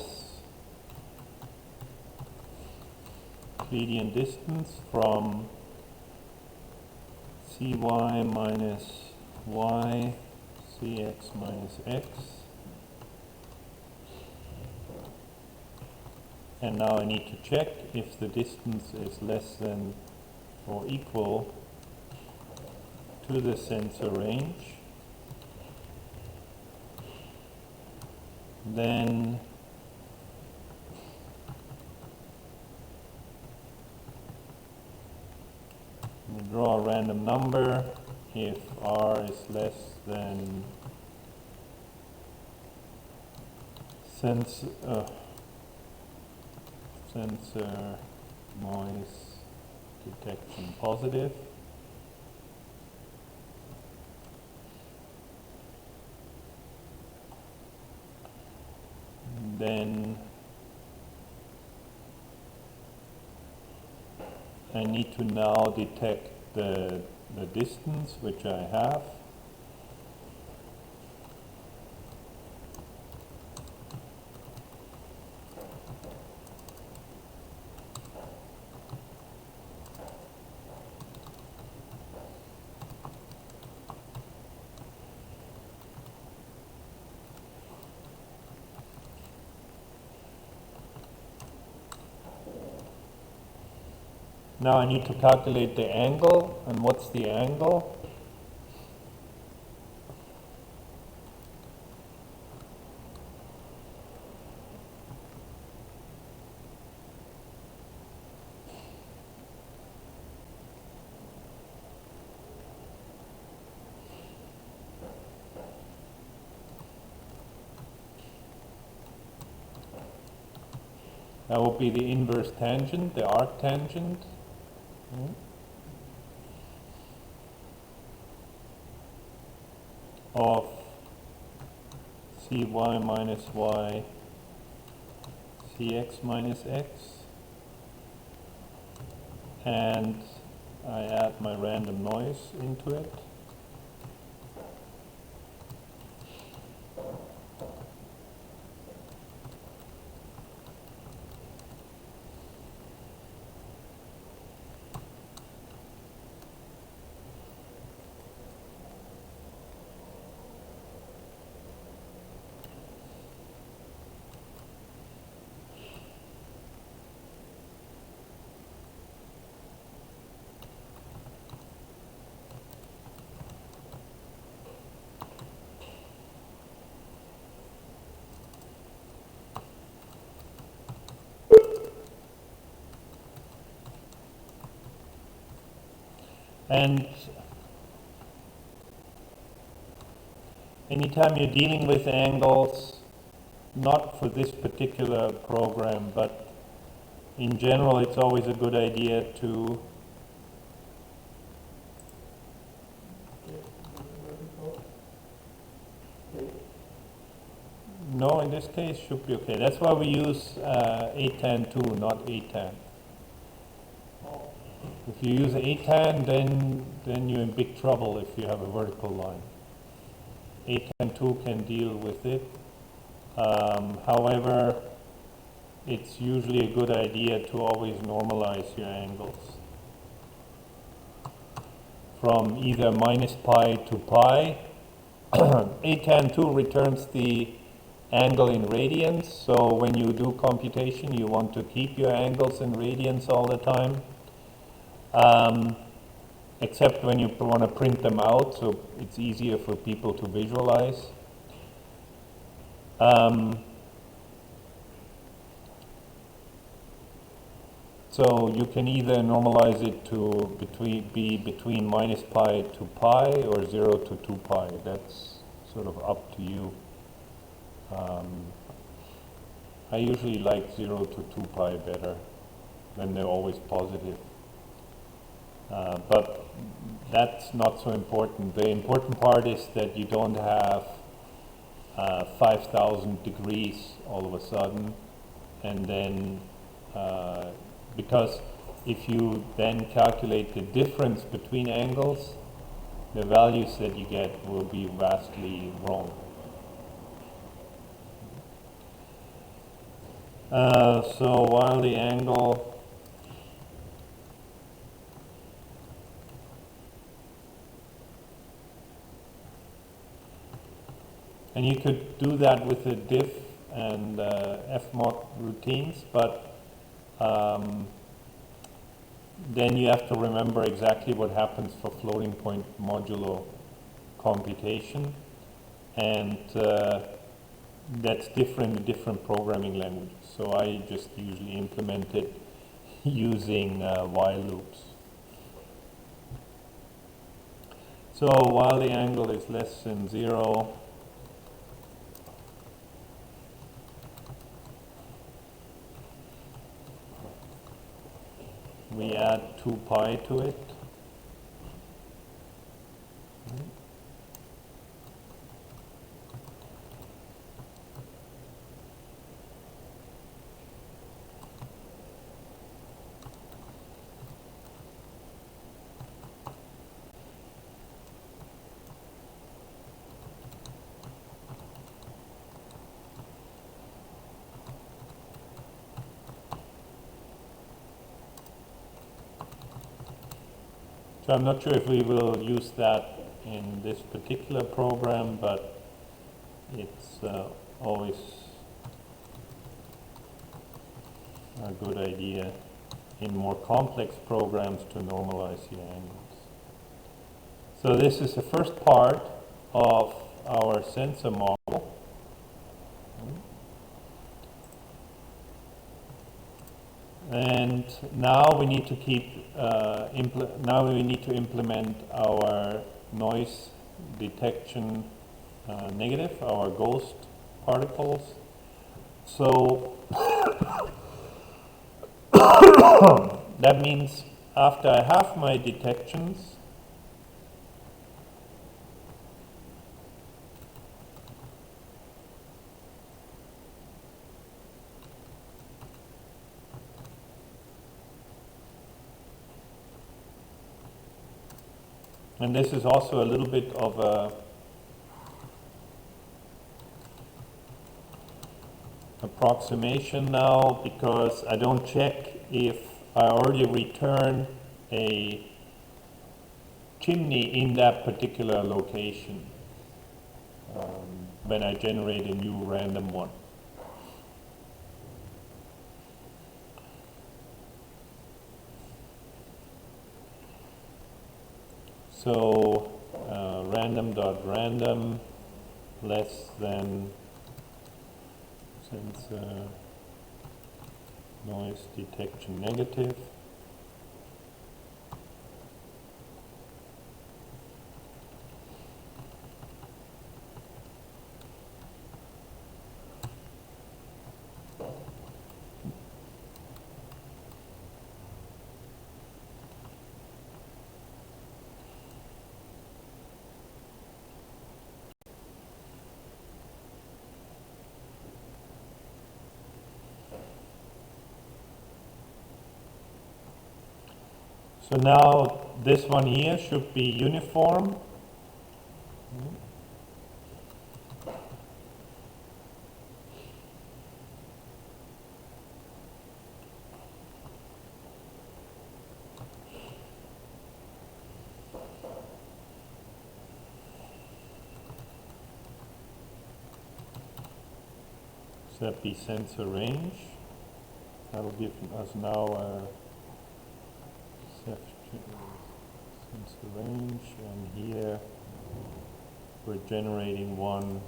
A: Euclidean distance from cy minus y, cx minus x. And now I need to check if the distance is less than or equal to the sensor range. Then we draw a random number if r is less than sensor noise detection positive. Then I need to now detect the distance, which I have. Now I need to calculate the angle, and what's the angle? That would be the inverse tangent, the arc tangent. Of cy minus y, cx minus x, and I add my random noise into it. And anytime you're dealing with angles, not for this particular program, but in general, it's always a good idea to no, in this case should be okay. That's why we use 8 tan 2, not 8 tan. If you use 8 tan, then you're in big trouble if you have a vertical line. 8 tan 2 can deal with it. However, it's usually a good idea to always normalize your angles from either minus pi to pi. 8 tan 2 returns the angle in radians, so when you do computation you want to keep your angles in radians all the time, except when you want to print them out, so it's easier for people to visualize. So you can either normalize it to between minus pi to pi or 0 to 2 pi. That's sort of up to you. I usually like 0 to 2 pi better when they're always positive. But that's not so important. The important part is that you don't have 5,000 degrees all of a sudden, and then because if you then calculate the difference between angles, the values that you get will be vastly wrong. So while the angle and you could do that with the diff and fmod routines, but then you have to remember exactly what happens for floating point modulo computation, and that's different in different programming languages. So I just usually implement it using while loops. So while the angle is less than 0, we add 2 pi to it. So I'm not sure if we will use that in this particular program, but it's always a good idea in more complex programs to normalize your angles. So this is the first part of our sensor model. And now we need to implement our noise detection negative, our ghost particles. So That means after I have my detections, and this is also a little bit of a approximation now, because I don't check if I already return a chimney in that particular location when I generate a new random one. So random.random less than sensor noise detection negative. So now this one here should be uniform. So that be sensor range. That will give us now a sensor range, and here we're generating one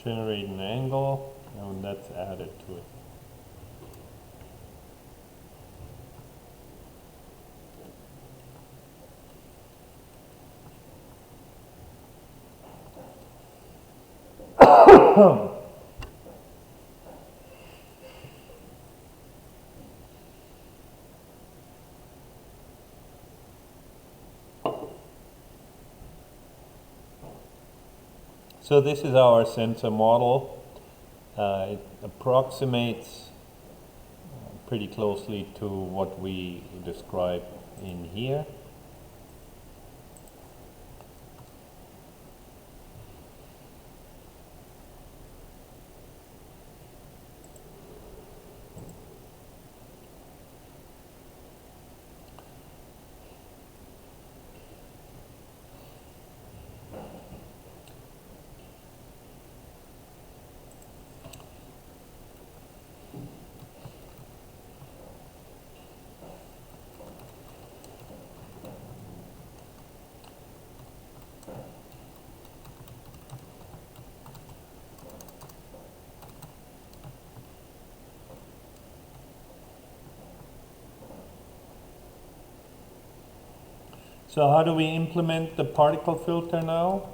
A: generate an angle, and that's added to it. So this is our sensor model. It approximates pretty closely to what we describe in here. So how do we implement the particle filter now?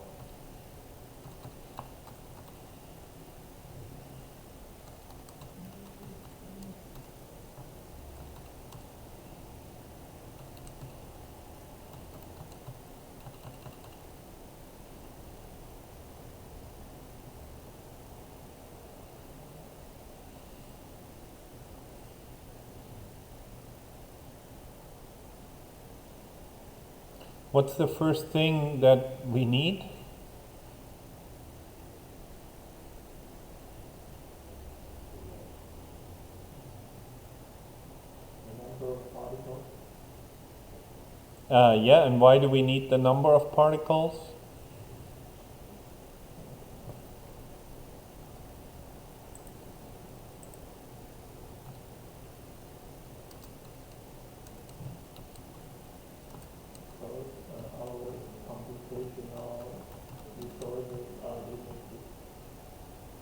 A: What's the first thing that we need?
B: The number of particles.
A: Yeah, and why do we need the number of particles?
B: Because our computational resources are limited.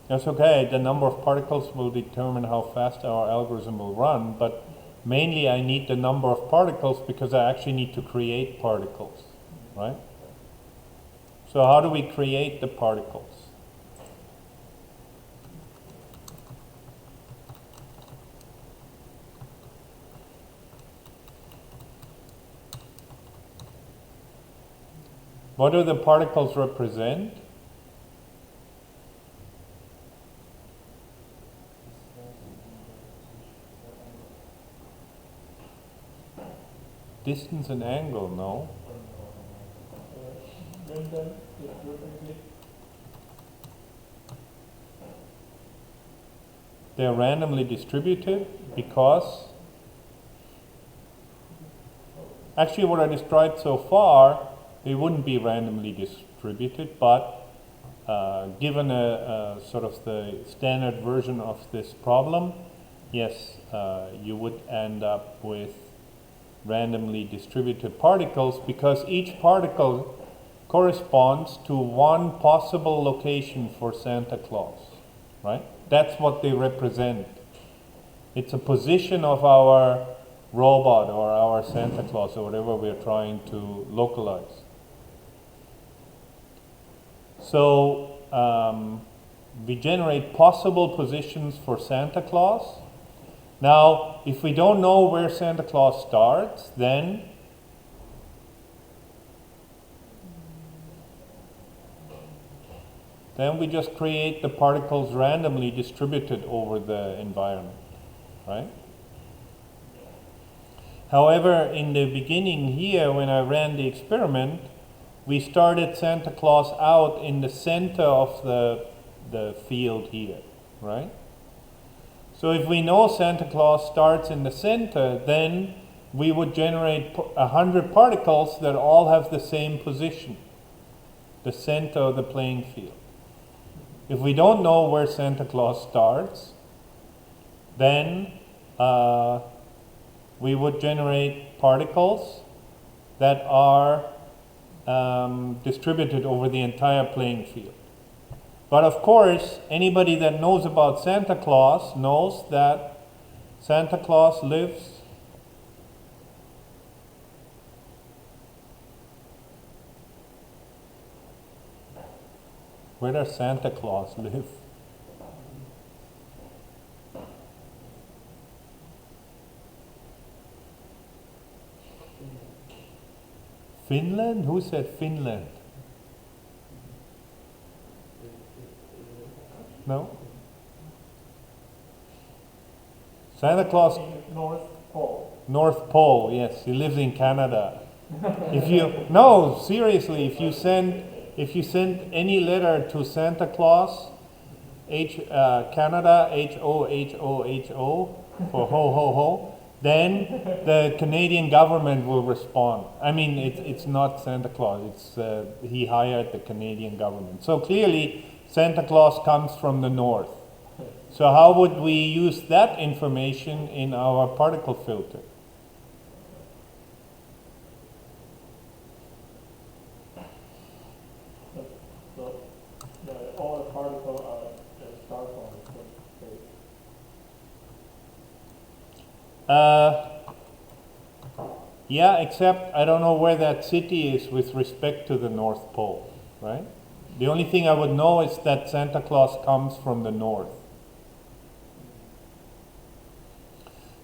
A: That's okay. The number of particles will determine how fast our algorithm will run, but mainly I need the number of particles because I actually need to create particles, right? So how do we create the particles? What do the particles represent? Distance and angle, no?
B: Random distributed.
A: They're randomly distributed because actually what I described so far, they wouldn't be randomly distributed, but given a sort of the standard version of this problem, yes, you would end up with randomly distributed particles because each particle corresponds to one possible location for Santa Claus, right? That's what they represent. It's a position of our robot or our Santa Claus or whatever we're trying to localize. So we generate possible positions for Santa Claus. Now, if we don't know where Santa Claus starts, then we just create the particles randomly distributed over the environment, right? However, in the beginning here, when I ran the experiment, we started Santa Claus out in the center of the field here, right? So if we know Santa Claus starts in the center, then we would generate 100 particles that all have the same position, the center of the playing field. If we don't know where Santa Claus starts, then we would generate particles that are distributed over the entire playing field. But of course, anybody that knows about Santa Claus knows that Santa Claus lives where does Santa Claus live? Finland? Who said Finland? No? Santa Claus,
B: North Pole.
A: North Pole, yes, he lives in Canada. If you, no, seriously, if you send any letter to Santa Claus, Canada, H-O-H-O-H-O, for ho ho ho, then the Canadian government will respond. I mean, it's not Santa Claus, it's he hired the Canadian government. So clearly, Santa Claus comes from the north. So how would we use that information in our particle filter?
B: So all the particles are start from the same place.
A: Yeah, except I don't know where that city is with respect to the North Pole, right? The only thing I would know is that Santa Claus comes from the north.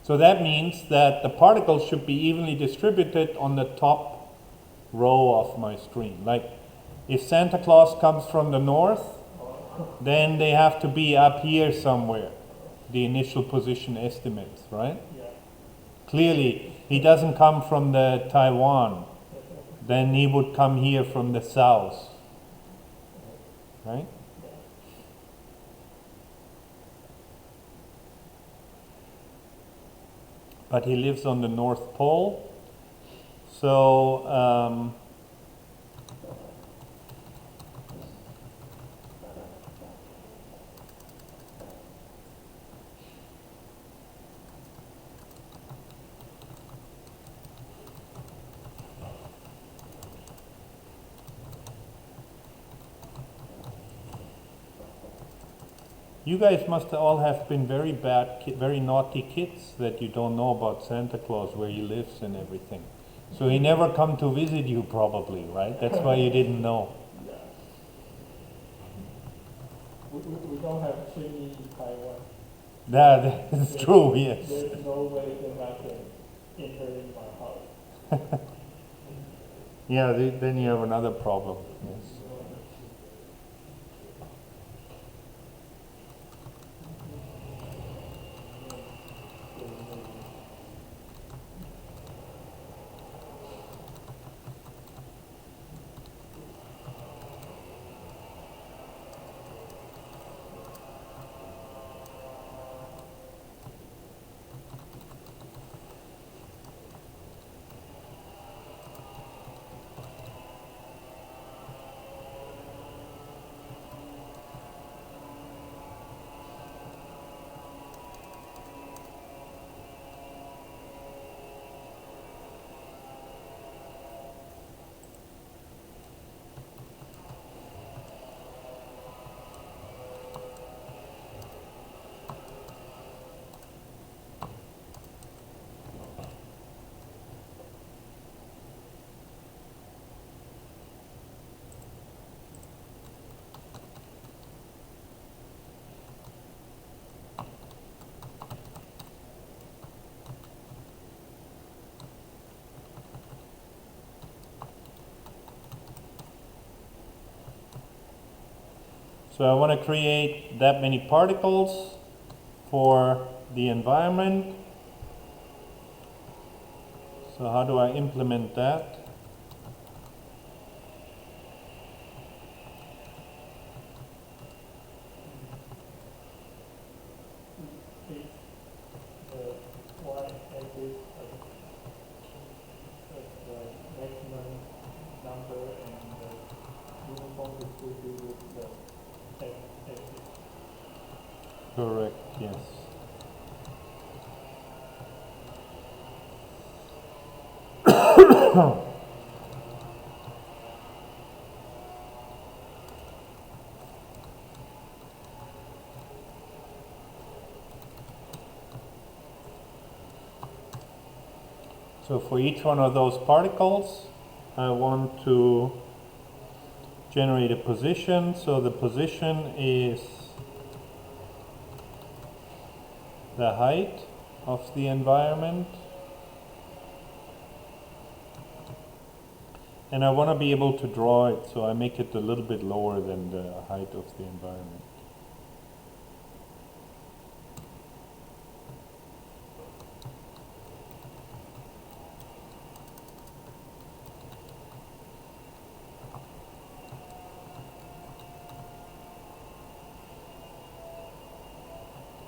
A: So that means that the particles should be evenly distributed on the top row of my screen. Like, if Santa Claus comes from the north, then they have to be up here somewhere, the initial position estimates, right?
B: Yeah.
A: Clearly, he doesn't come from the Taiwan. Then he would come here from the south, right? But he lives on the North Pole. So You guys must all have been very bad, very naughty kids that you don't know about Santa Claus, where he lives and everything. So he never come to visit you probably, right? That's why you didn't know.
B: Yeah. We don't have chimney in Taiwan.
A: That's true, yes.
B: There's no way that I can enter in my house.
A: Yeah, then you have another problem, yes. So I want to create that many particles for the environment. So how do I implement that?
B: It's the y-axis as the maximum number and the uniform distributed with the x-axis.
A: Correct, yes. So for each one of those particles, I want to generate a position. So the position is the height of the environment. And I want to be able to draw it, so I make it a little bit lower than the height of the environment.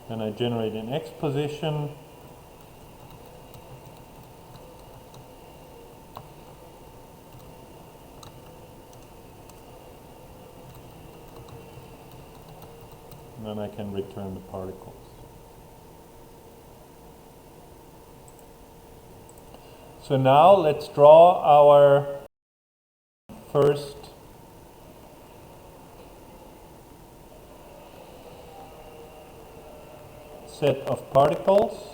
A: Then I generate an X position. And then I can return the particles. So now let's draw our first set of particles.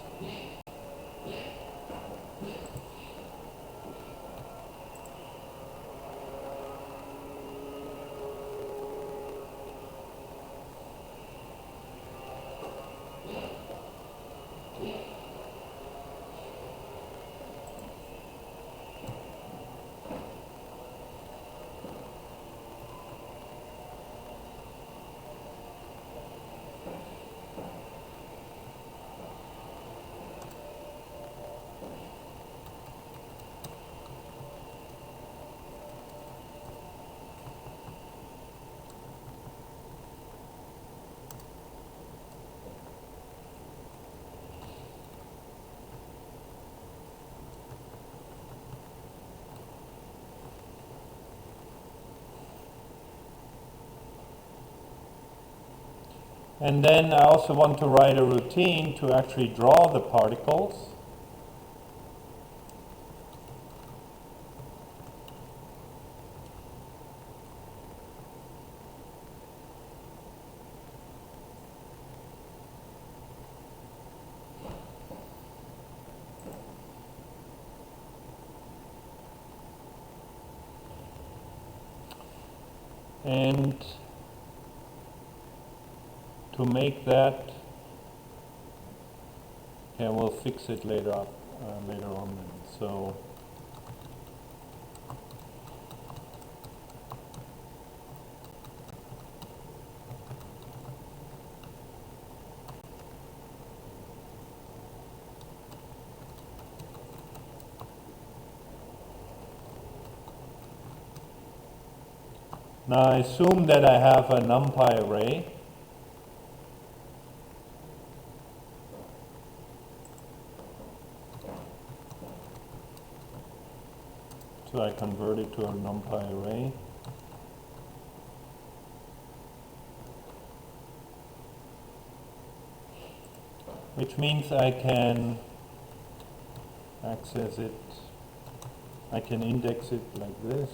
A: And then I also want to write a routine to actually draw the particles. And to make that, yeah, we'll fix it later on then. So now I assume that I have a NumPy array. So I convert it to a NumPy array. Which means I can access it, I can index it like this.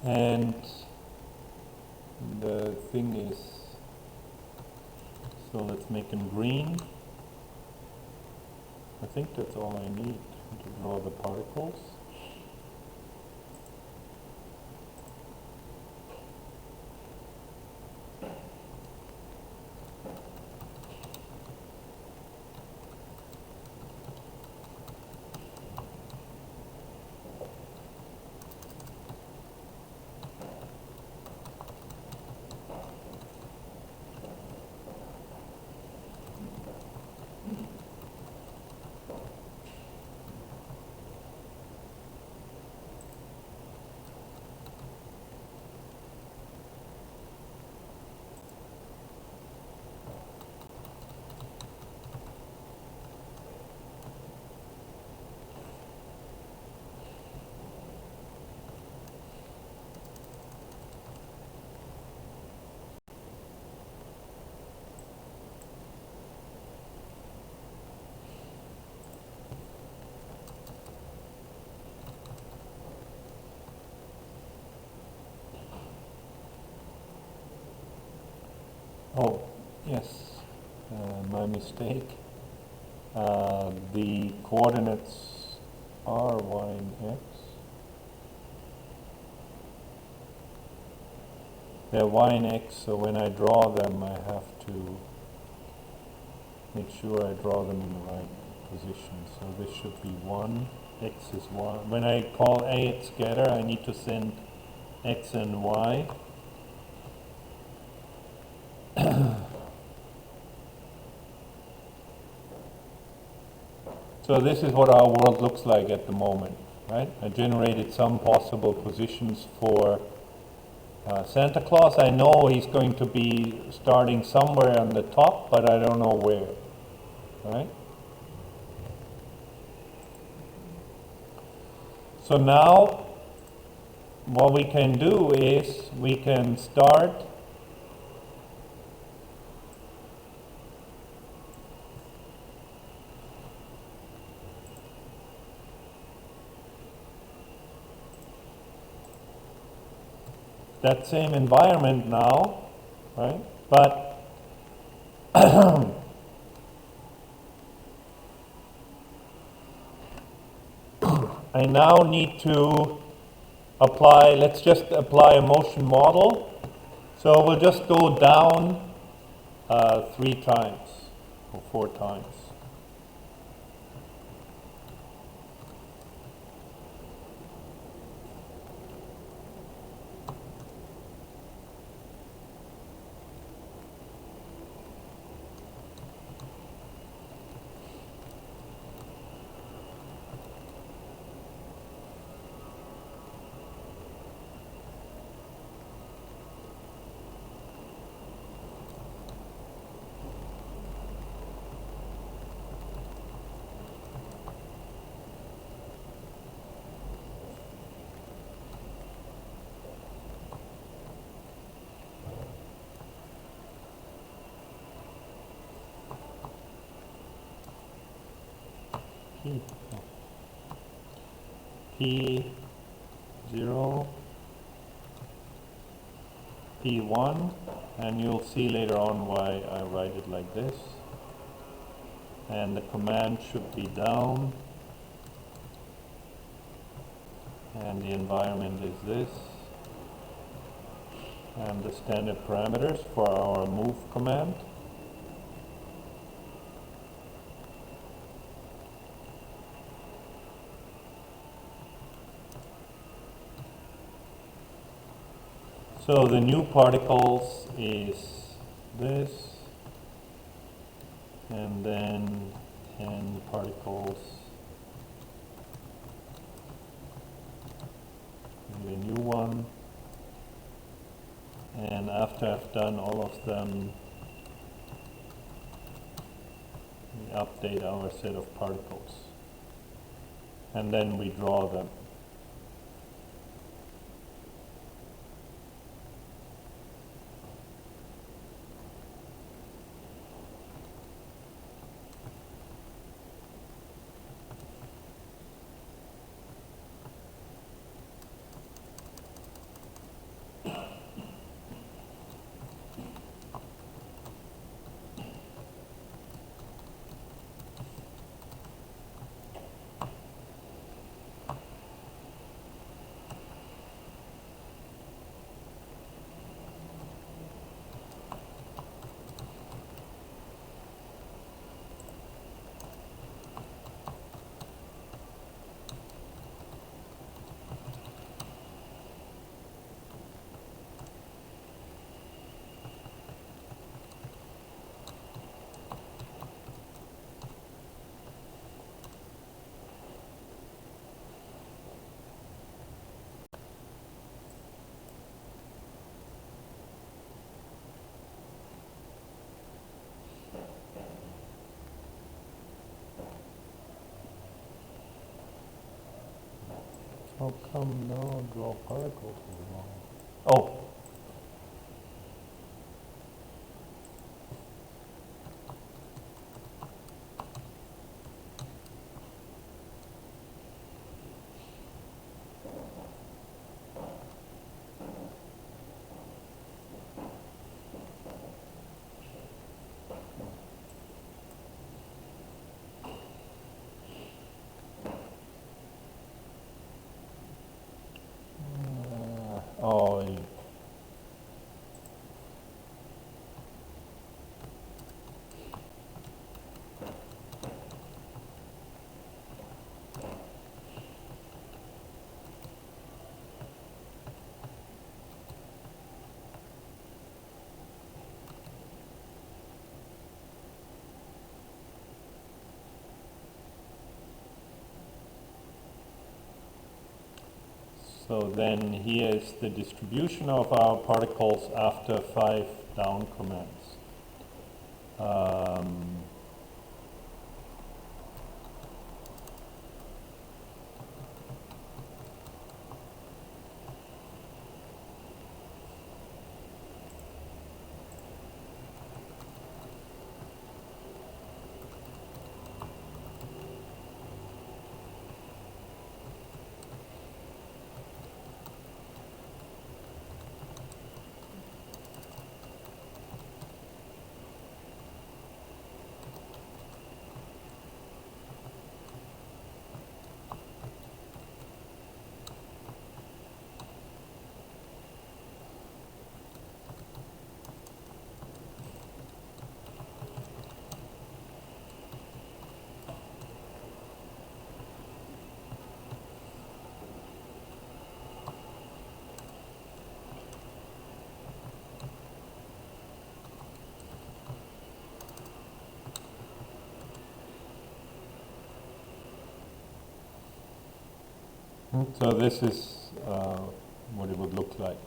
A: And the thing is, so let's make them green. I think that's all I need to draw the particles. Oh, yes, my mistake. The coordinates are y and x. They're y and x, so when I draw them, I have to make sure I draw them in the right position. So this should be 1, x is 1. When I call A at scatter, I need to send x and y. So this is what our world looks like at the moment, right? I generated some possible positions for Santa Claus. I know he's going to be starting somewhere on the top, but I don't know where, right? So now what we can do is we can start that same environment now, right? But I now need to apply, let's just apply a motion model. So we'll just go down 3 times or 4 times. P0, P1, and you'll see later on why I write it like this. And the command should be down, and the environment is this, and the standard parameters for our move command. So the new particles is this, and then 10 particles in the new one. And after I've done all of them, we update our set of particles, and then we draw them. How come now draw particles is wrong? Oh. Oh, so then here is the distribution of our particles after 5 down commands. So this is what it would look like.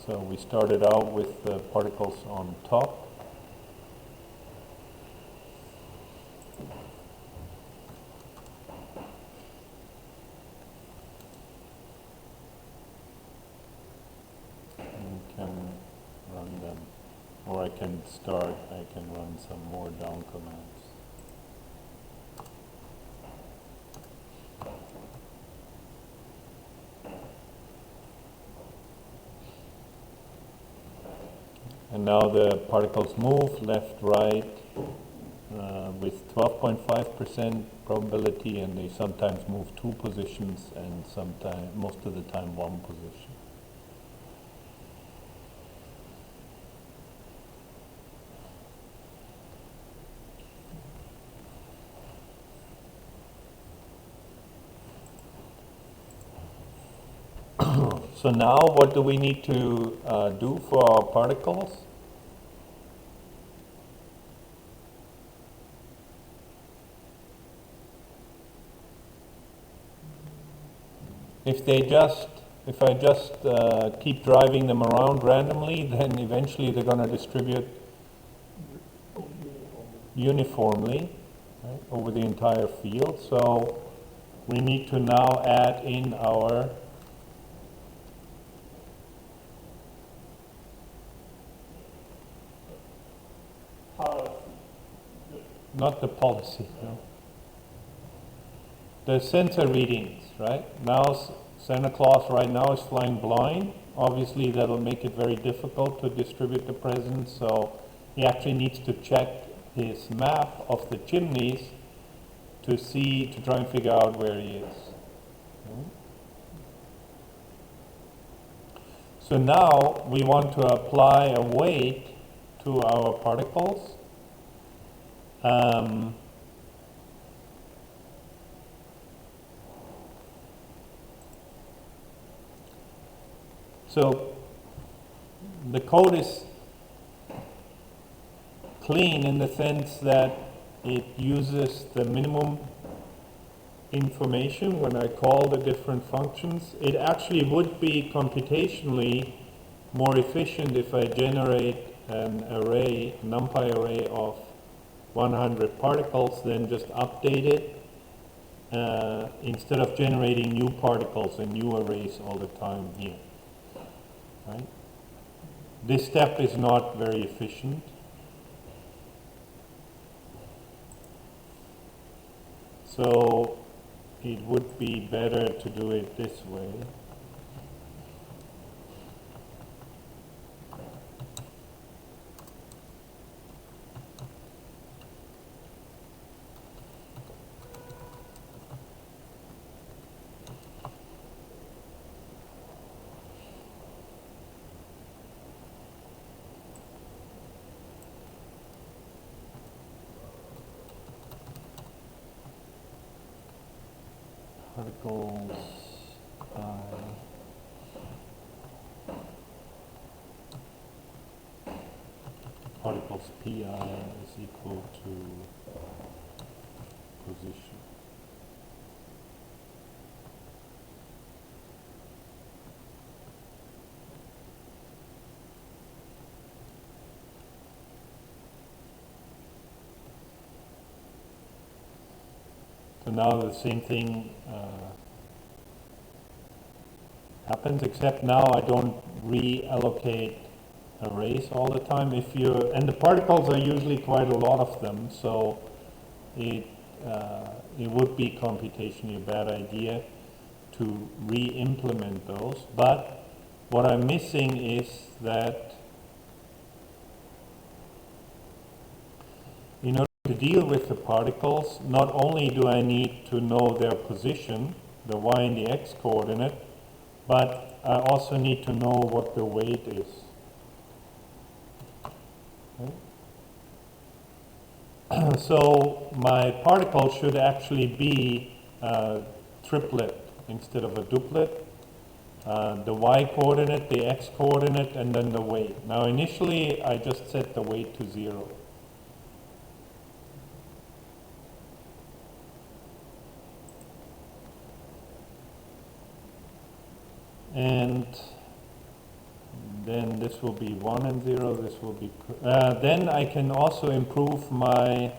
A: So we started out with the particles on top. And can run them. Or I can run some more down commands. and now the particles move left, right, with 12.5% probability, and they sometimes move 2 positions and sometimes, most of the time, 1 position. So now what do we need to do for our particles? If I just keep driving them around randomly, then eventually they're going to distribute uniformly, right, over the entire field. So we need to now add in our not the policy, no. The sensor readings, right? Now Santa Claus right now is flying blind. Obviously that'll make it very difficult to distribute the presents, so he actually needs to check his map of the chimneys to try and figure out where he is. So now we want to apply a weight to our particles. So the code is clean in the sense that it uses the minimum information when I call the different functions. It actually would be computationally more efficient if I generate an array, NumPy array of 100 particles, then just update it instead of generating new particles and new arrays all the time here. Right? This step is not very efficient. So it would be better to do it this way. Particles particles pi is equal to position. So now the same thing happens, except now I don't reallocate arrays all the time. And the particles are usually quite a lot of them, so it would be computationally a bad idea to re-implement those. But what I'm missing is that in order to deal with the particles, not only do I need to know their position, the y and the x coordinate, but I also need to know what the weight is. Okay. So my particle should actually be a triplet instead of a duplet. The y coordinate, the x coordinate, and then the weight. Now initially I just set the weight to 0. And then this will be 1 and 0, this will be, then I can also improve my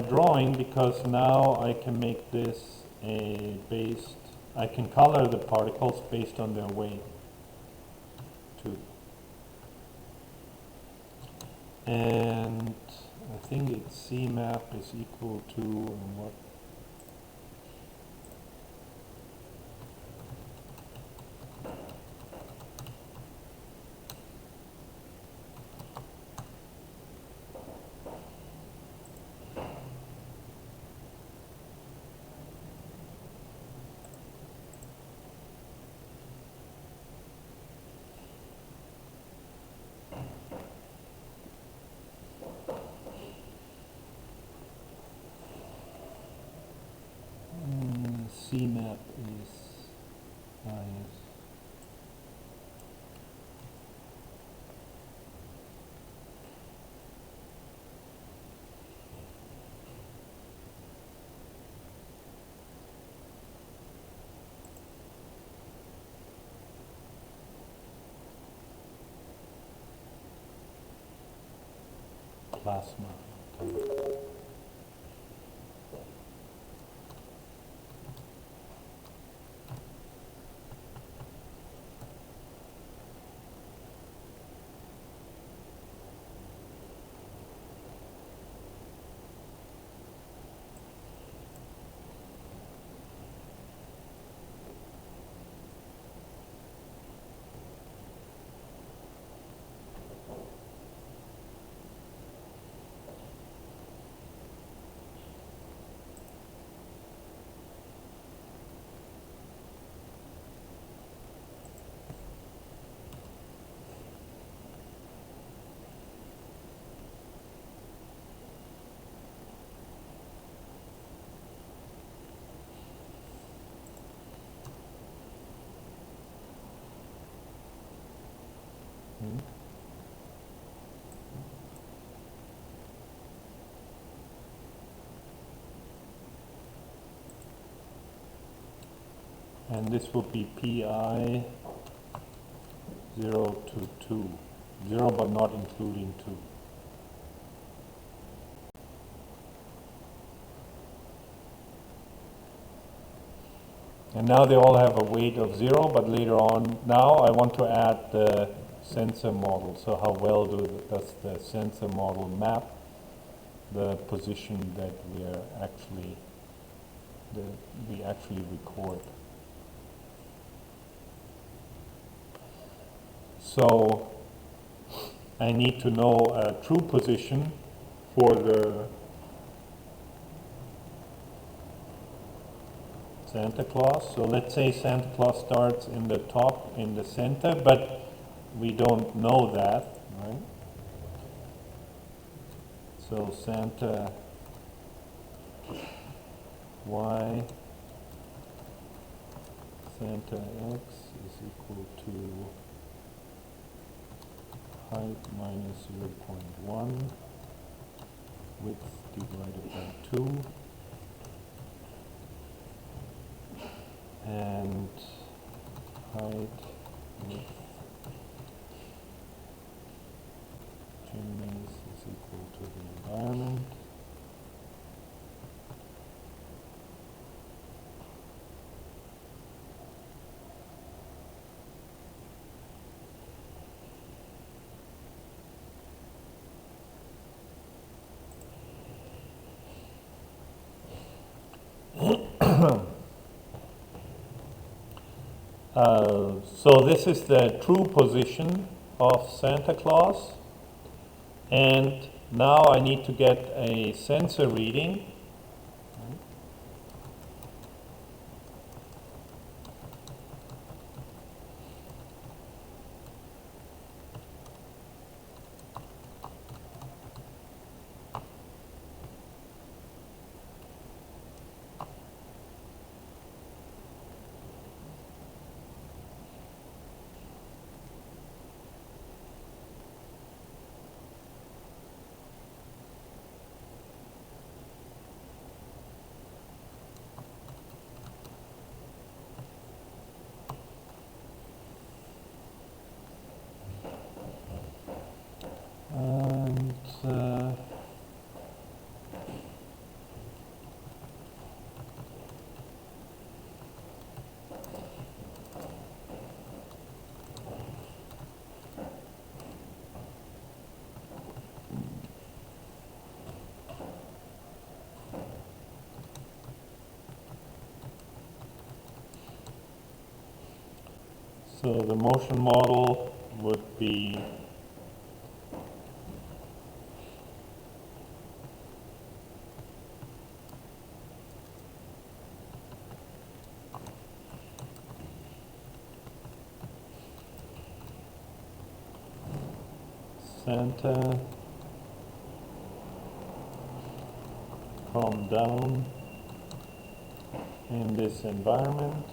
A: drawing, because now I can make this I can color the particles based on their weight too. And I think it's C map is equal to, and what? C map is, yes. Plasma. Okay. Hmm. And this will be PI 0 to 2. 0 but not including 2. And now they all have a weight of 0, but later on, now I want to add the sensor model. So how well does the sensor model map the position that we actually record? So I need to know a true position for the Santa Claus. So let's say Santa Claus starts in the top, in the center, but we don't know that, right? So Santa Y, Santa X is equal to height minus 0.1, width divided by 2, and height with chimneys is equal to the environment. So this is the true position of Santa Claus, and now I need to get a sensor reading. So the motion model would be Santa, calm down in this environment.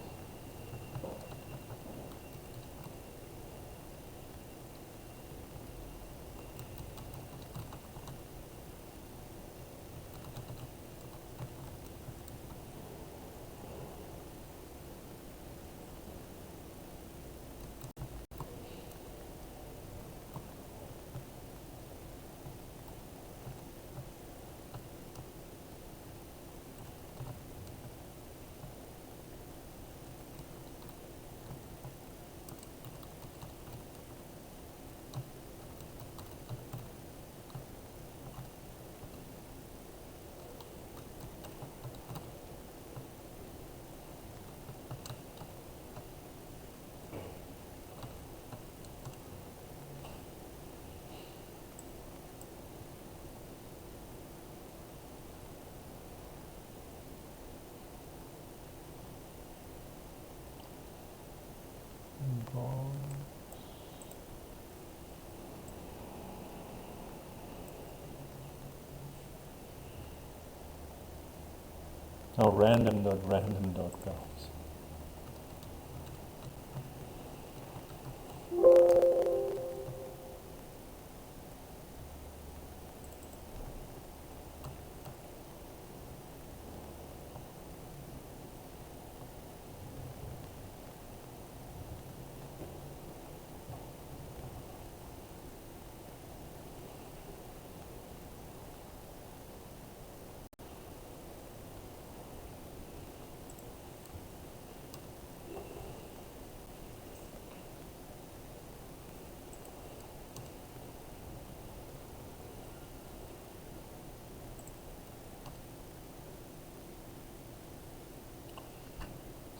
A: Oh, random.random.gov.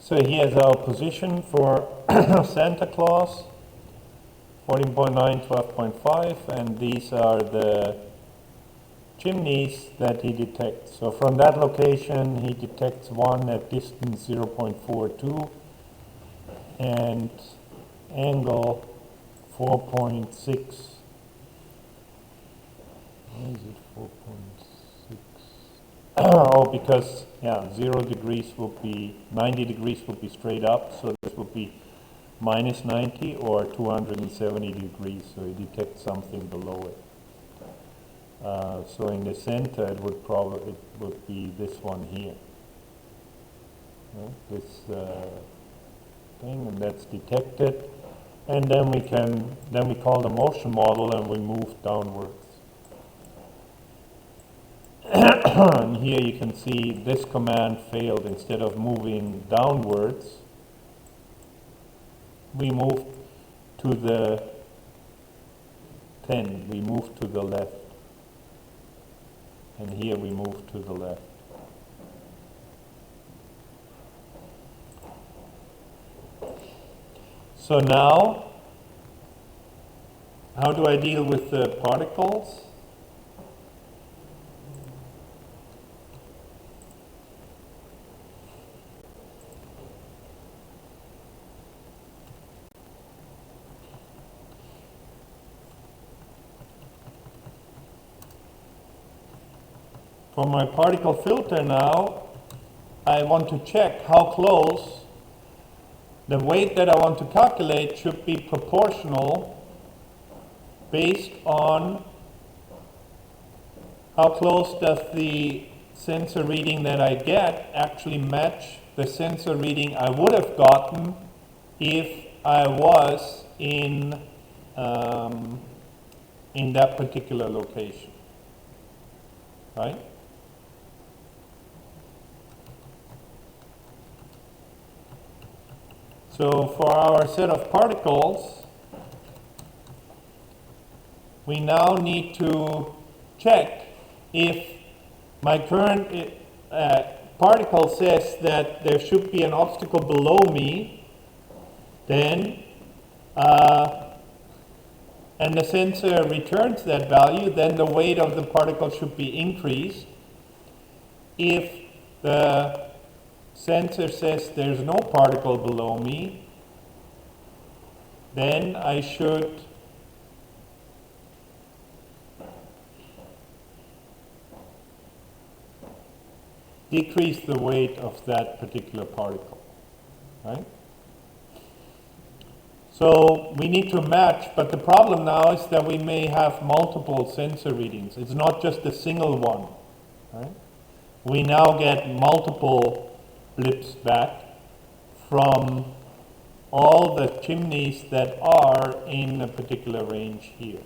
A: So here's our position for Santa Claus, 14.9, 12.5, and these are the chimneys that he detects. So from that location, he detects one at distance 0.42 and angle 4.6. Why is it 4.6? Oh, because, yeah, 0 degrees will be, 90 degrees will be straight up, so this would be minus 90 or 270 degrees, so it detects something below it. So in the center, it would be this one here. This thing, and that's detected. And then we call the motion model and we move downwards. And here you can see this command failed. Instead of moving downwards, we move to the 10, we move to the left. And here we move to the left. So now, how do I deal with the particles? For my particle filter now, I want to check how close the weight that I want to calculate should be proportional based on how close does the sensor reading that I get actually match the sensor reading I would have gotten if I was in that particular location, right? So for our set of particles, we now need to check if my current particle says that there should be an obstacle below me, then and the sensor returns that value, then the weight of the particle should be increased. If the sensor says there's no particle below me, then I should decrease the weight of that particular particle, right? So we need to match, but the problem now is that we may have multiple sensor readings. It's not just a single one, right? We now get multiple blips back from all the chimneys that are in a particular range here.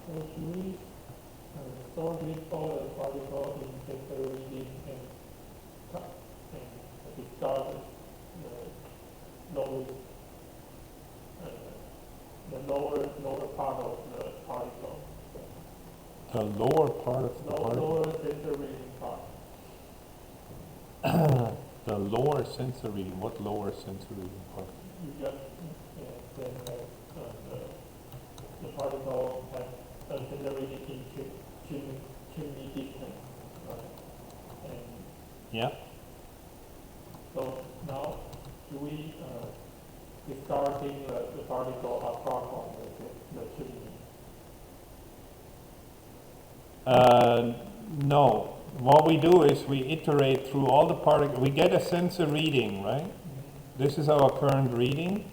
B: So should we store this all the particle in sensor reading and discard the lowest, the lower part of the particle?
A: The lower part of the particle?
B: Lower sensor reading part.
A: The lower sensor reading, what lower sensor reading part?
B: You just then the particle has a sensor reading in chimney distance, right? And
A: Yeah.
B: so now, do we discarding the particle apart from the chimney?
A: No. What we do is we iterate through all the particles. We get a sensor reading, right? This is our current reading.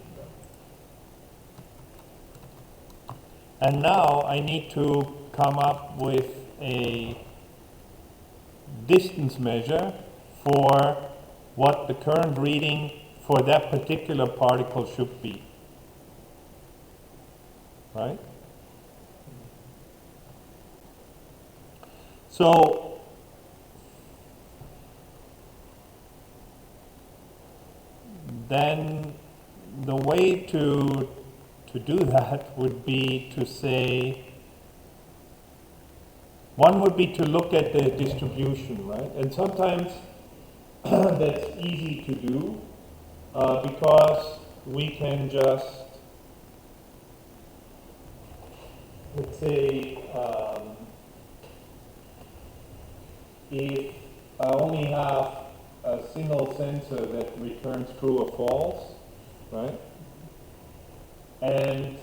A: And now I need to come up with a distance measure for what the current reading for that particular particle should be. Right? So then the way to do that would be to say, one would be to look at the distribution, right? And sometimes that's easy to do because we can just, let's say, if I only have a single sensor that returns true or false, right? And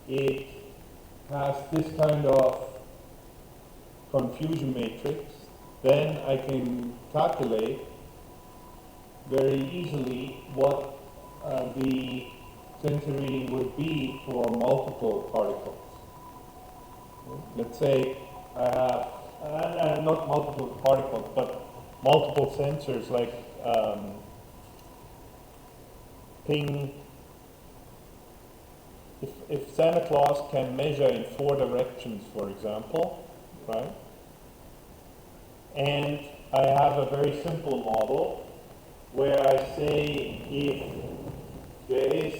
A: it has this kind of confusion matrix, then I can calculate very easily what the sensor reading would be for multiple particles. Let's say I have not multiple particles, but multiple sensors like ping. If Santa Claus can measure in 4 directions, for example, right? And I have a very simple model where I say if there is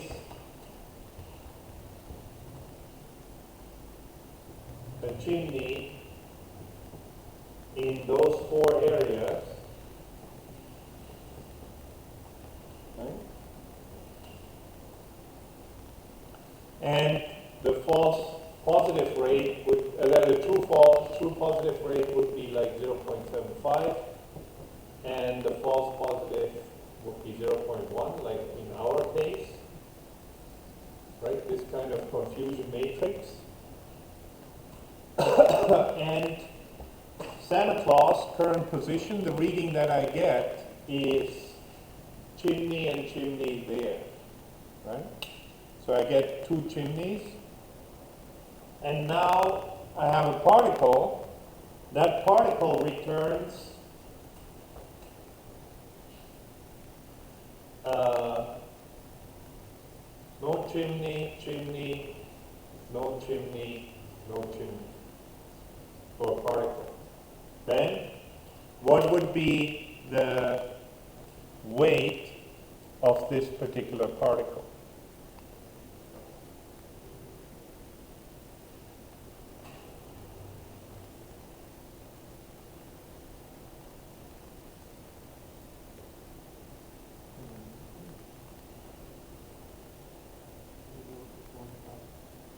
A: a chimney in those 4 areas, right? And the false positive rate would, the true positive rate would be like 0.75, and the false positive would be 0.1, like in our case, right? This kind of confusion matrix. And Santa Claus current position, the reading that I get is chimney and chimney there, right? So I get two chimneys. And now I have a particle. That particle returns no chimney, chimney, no chimney, no chimney for a particle. Then what would be the weight of this particular particle?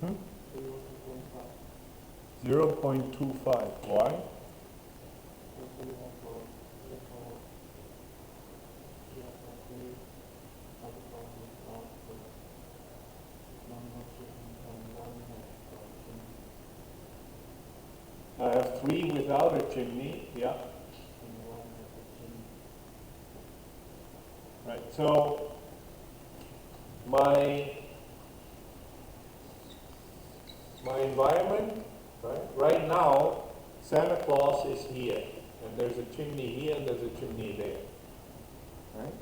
A: Hmm? 0.25. Why? I have 3 without a chimney, yeah. Right, so my environment, right now, Santa Claus is here, and there's a chimney here, and there's a chimney there, right?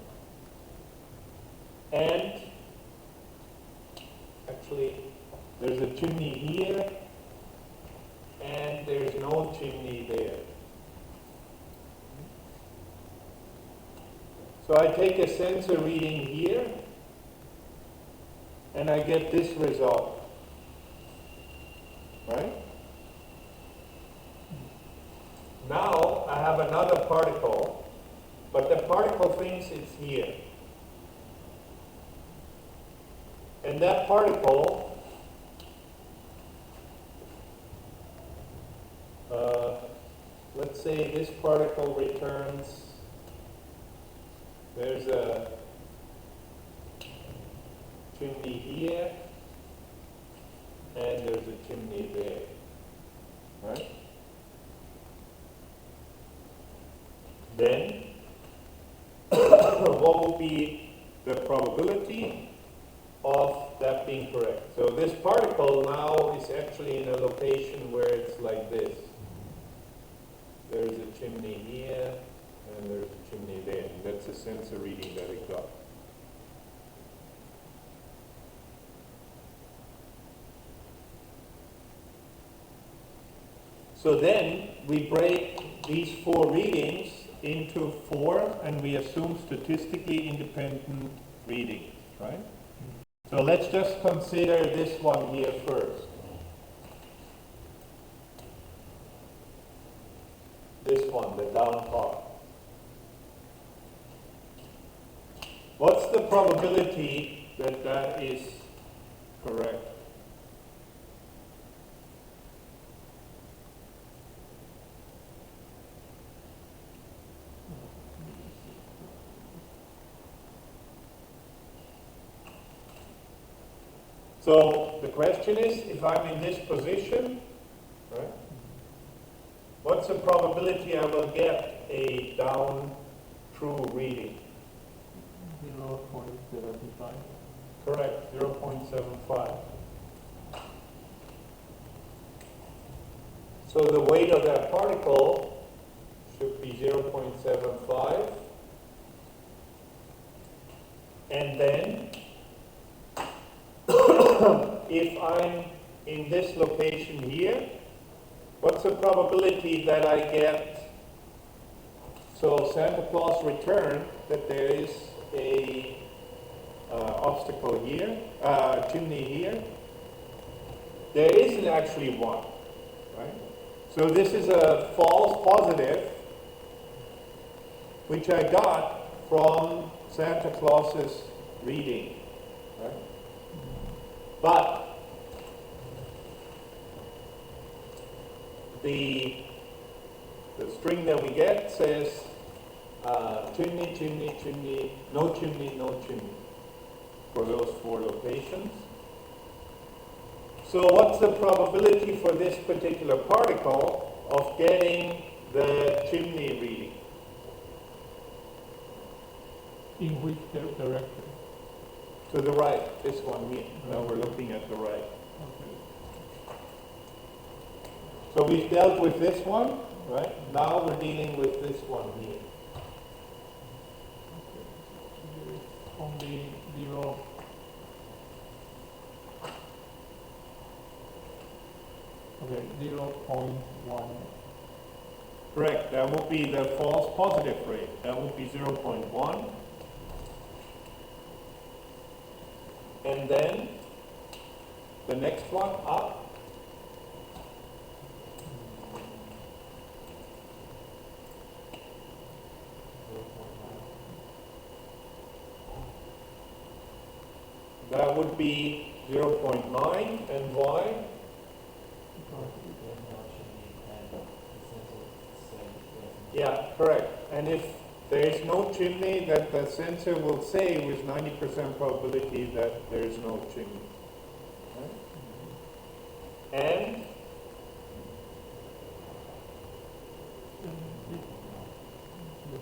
A: And actually, there's a chimney here, and there's no chimney there. So I take a sensor reading here, and I get this result, right? Now I have another particle, but the particle thinks it's here. And that particle let's say this particle returns, there's a chimney here, and there's a chimney there, right? Then, what will be the probability of that being correct? So this particle now is actually in a location where it's like this. There's a chimney here, and there's a chimney there. And that's a sensor reading that it got. So then we break these 4 readings into 4, and we assume statistically independent readings, right? So let's just consider this one here first. This one, the down part. What's the probability that that is correct? So the question is, if I'm in this position, right, what's the probability I will get a down true reading?
B: 0.75.
A: Correct, 0.75. So the weight of that particle should be 0.75. And then, if I'm in this location here, what's the probability that I get, so Santa Claus returned, that there is a obstacle here, chimney here? There isn't actually one, right? So this is a false positive, which I got from Santa Claus's reading, right? But the string that we get says chimney, chimney, chimney, no chimney, no chimney for those 4 locations. So what's the probability for this particular particle of getting the chimney reading?
B: In which direction?
A: To the right, this one here. Now we're looking at the right.
B: Okay.
A: So we've dealt with this one, right? Now we're dealing with this one here.
B: Only 0. Okay, 0.1.
A: Correct, that would be the false positive rate. That would be 0.1. And then the next one up. That would be 0.9, and why? Yeah, correct. And if there is no chimney, that the sensor will say with 90% probability that there is no chimney. Right? And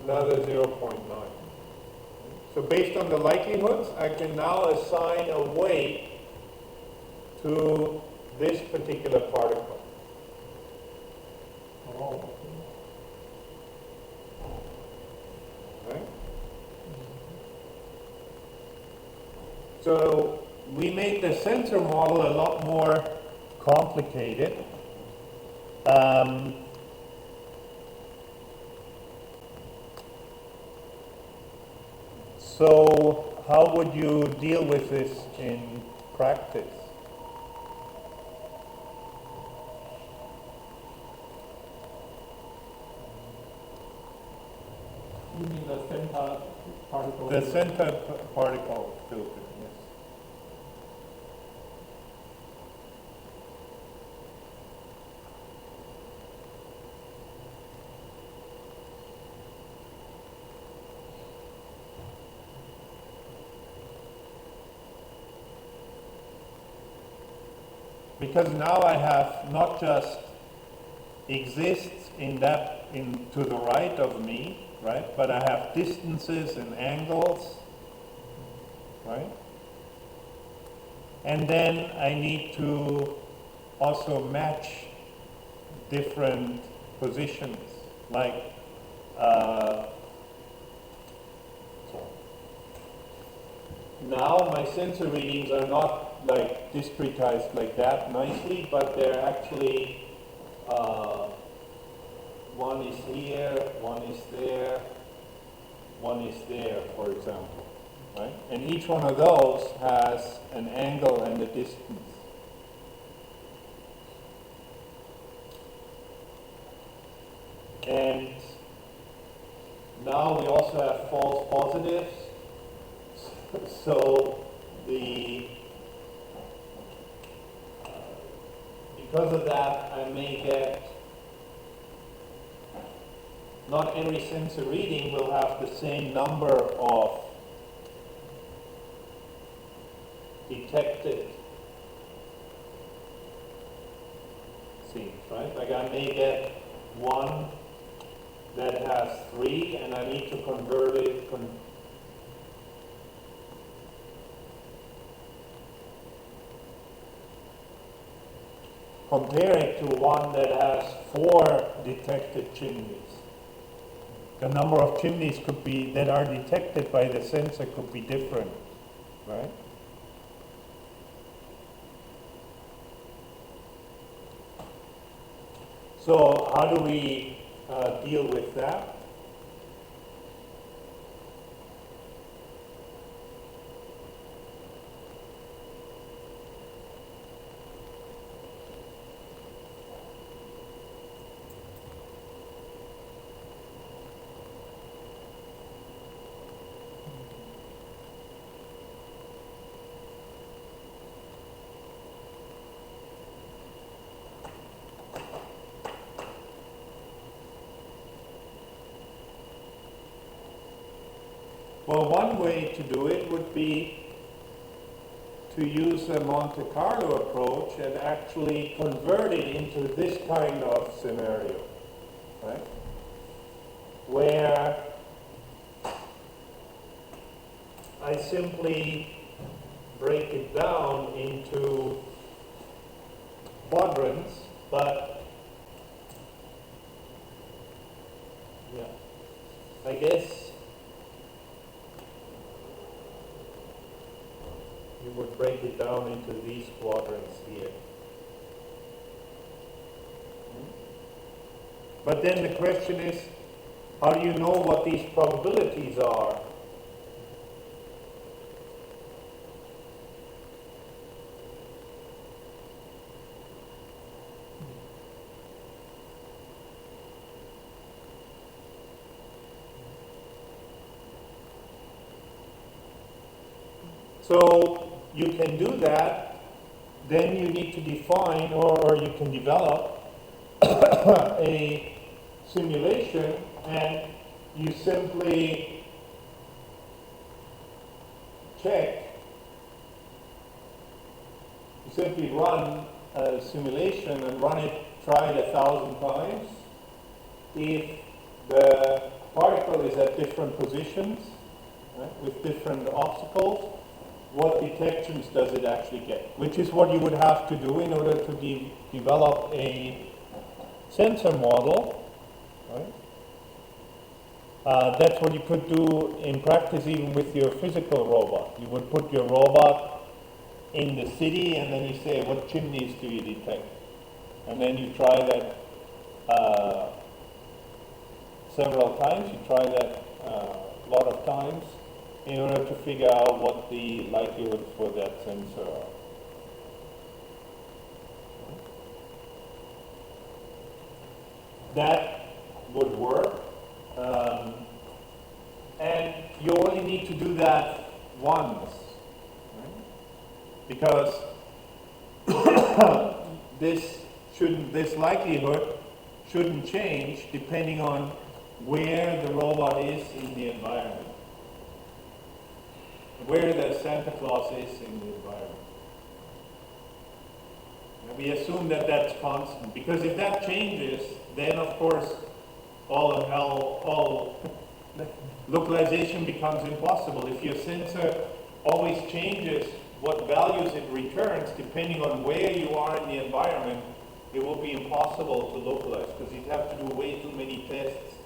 A: another 0.9. So based on the likelihoods, I can now assign a weight to this particular particle.
B: Oh,
A: Right? So we made the sensor model a lot more complicated. So how would you deal with this in practice?
B: you mean the center particle?
A: The center particle filter, yes. Because now I have not just exists in to the right of me, right? But I have distances and angles, right? And then I need to also match different positions, like now my sensor readings are not like discretized like that nicely, but they're actually one is here, one is there, one is there, for example, right? And each one of those has an angle and a distance. And now we also have false positives. So because of that, I may get, not every sensor reading will have the same number of detected scenes, right? Like I may get one that has 3 and I need to convert it, compare it to one that has 4 detected chimneys. The number of chimneys could be that are detected by the sensor could be different, right? So how do we deal with that? Well, one way to do it would be to use a Monte Carlo approach and actually convert it into this kind of scenario, right? Where I simply break it down into quadrants, but yeah, I guess you would break it down into these quadrants here. But then the question is, how do you know what these probabilities are? So you can do that, then you need to define or you can develop a simulation, and you simply check, you simply run a simulation and try it 1,000 times. If the particle is at different positions, right, with different obstacles, what detections does it actually get? Which is what you would have to do in order to develop a sensor model, right? That's what you could do in practice even with your physical robot. You would put your robot in the city and then you say, what chimneys do you detect? And then you try that several times. You try that a lot of times in order to figure out what the likelihood for that sensor are. That would work. And you only need to do that once, right? Because this likelihood shouldn't change depending on where the robot is in the environment, where the Santa Claus is in the environment. And we assume that that's constant, because if that changes, then of course all localization becomes impossible. If your sensor always changes what values it returns depending on where you are in the environment, it will be impossible to localize, because you'd have to do way too many tests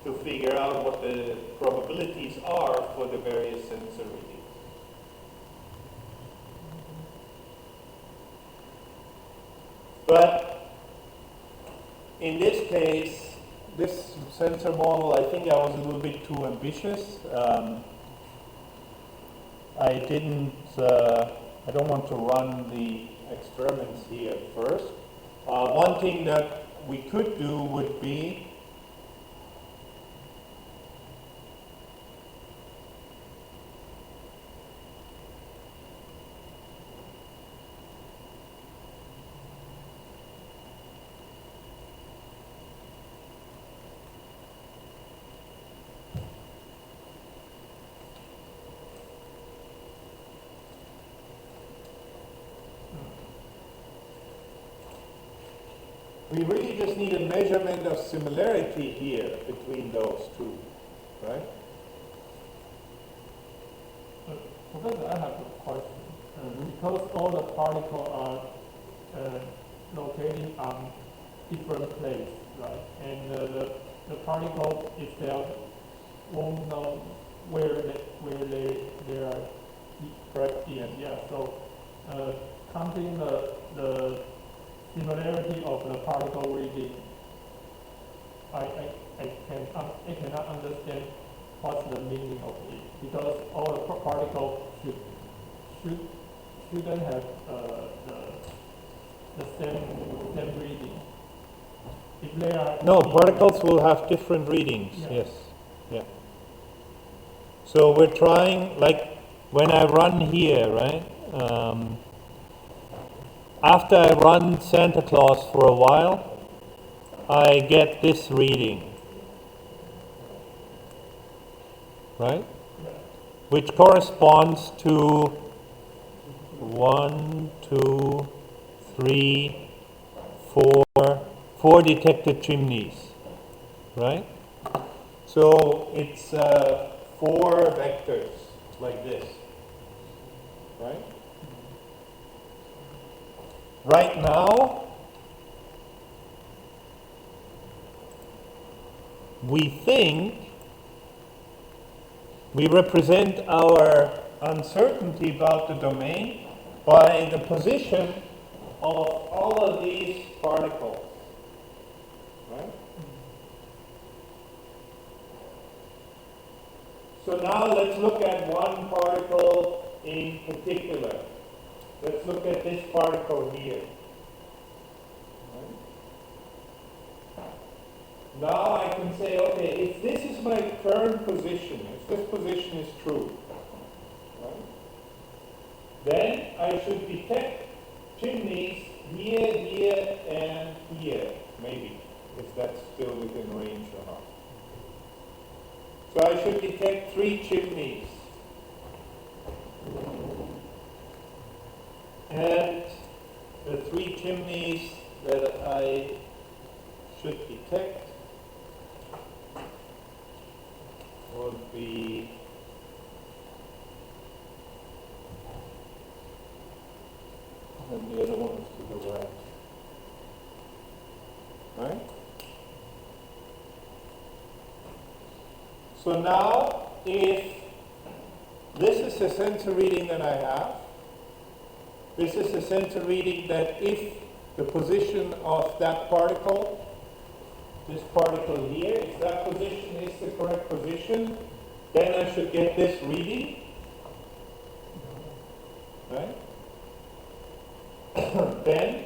A: to figure out what the probabilities are for the various sensor readings. But in this case, this sensor model, I think I was a little bit too ambitious. I don't want to run the experiments here first. One thing that we could do would be we really just need a measurement of similarity here between those two, right?
B: Professor, I have a question. Because all the particles are located on different places, right? And the particle itself won't know where they are pressed in. Yeah. So counting the similarity of the particle reading, I cannot understand what's the meaning of it, because all the particles shouldn't have the same reading. If they are
A: no, particles will have different readings.
B: Yeah.
A: Yes, yeah. So we're trying, like when I run here, right? After I run Santa Claus for a while, I get this reading, right? Which corresponds to 1, 2, 3, 4 detected chimneys, right? So it's 4 vectors like this, right? Right now, we think we represent our uncertainty about the domain by the position of all of these particles, right? So now let's look at one particle in particular. Let's look at this particle here. Now I can say, okay, if this is my current position, if this position is true, right, then I should detect chimneys here, here, and here, maybe, if that's still within range or not. So I should detect 3 chimneys. And the 3 chimneys that I should detect would be and the other one is to the right. Right? So now, if this is the sensor reading that I have, this is the sensor reading that if the position of that particle, this particle here, if that position is the correct position, then I should get this reading, right? Then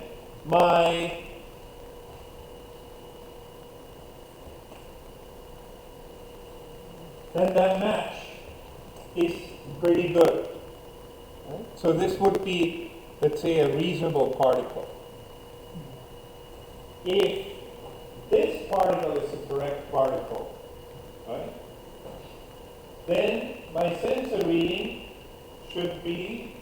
A: that match is pretty good. Right? So this would be, let's say, a reasonable particle. If this particle is the correct particle, right, then my sensor reading should be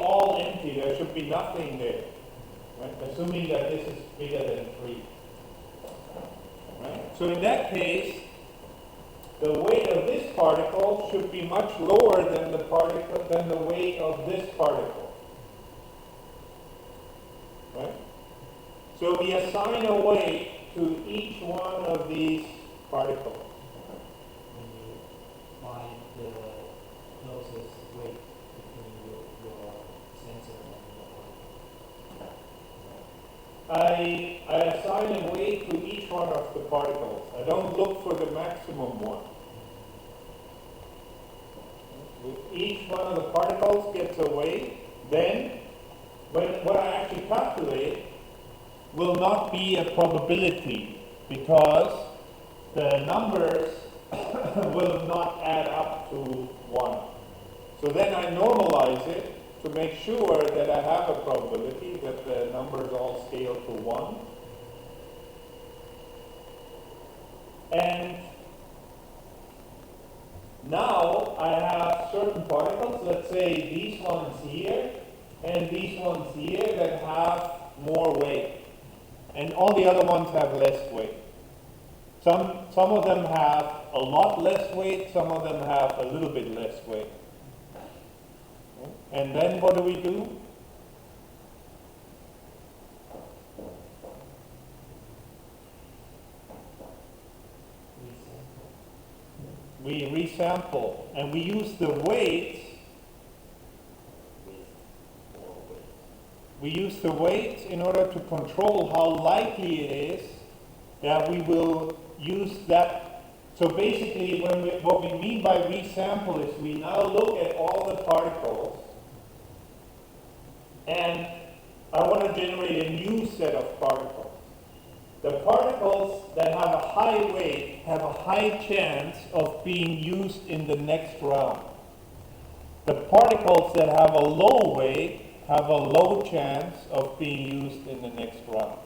A: all empty. There should be nothing there, right? Assuming that this is bigger than 3. Right? So in that case, the weight of this particle should be much lower than the weight of this particle. Right? So we assign a weight to each one of these particles.
C: When you find the closest weight between your sensor and
A: I assign a weight to each one of the particles. I don't look for the maximum one. Each one of the particles gets a weight. Then, what I actually calculate will not be a probability because the numbers will not add up to 1. So then I normalize it to make sure that I have a probability that the numbers all scale to 1. And now I have certain particles, let's say these ones here and these ones here that have more weight. And all the other ones have less weight. Some of them have a lot less weight, some of them have a little bit less weight. And then what do? We resample and we use the weights. We use the weights in order to control how likely it is that we will use that. So basically, what we mean by resample is we now look at all the particles and I want to generate a new set of particles. The particles that have a high weight have a high chance of being used in the next round. The particles that have a low weight have a low chance of being used in the next round.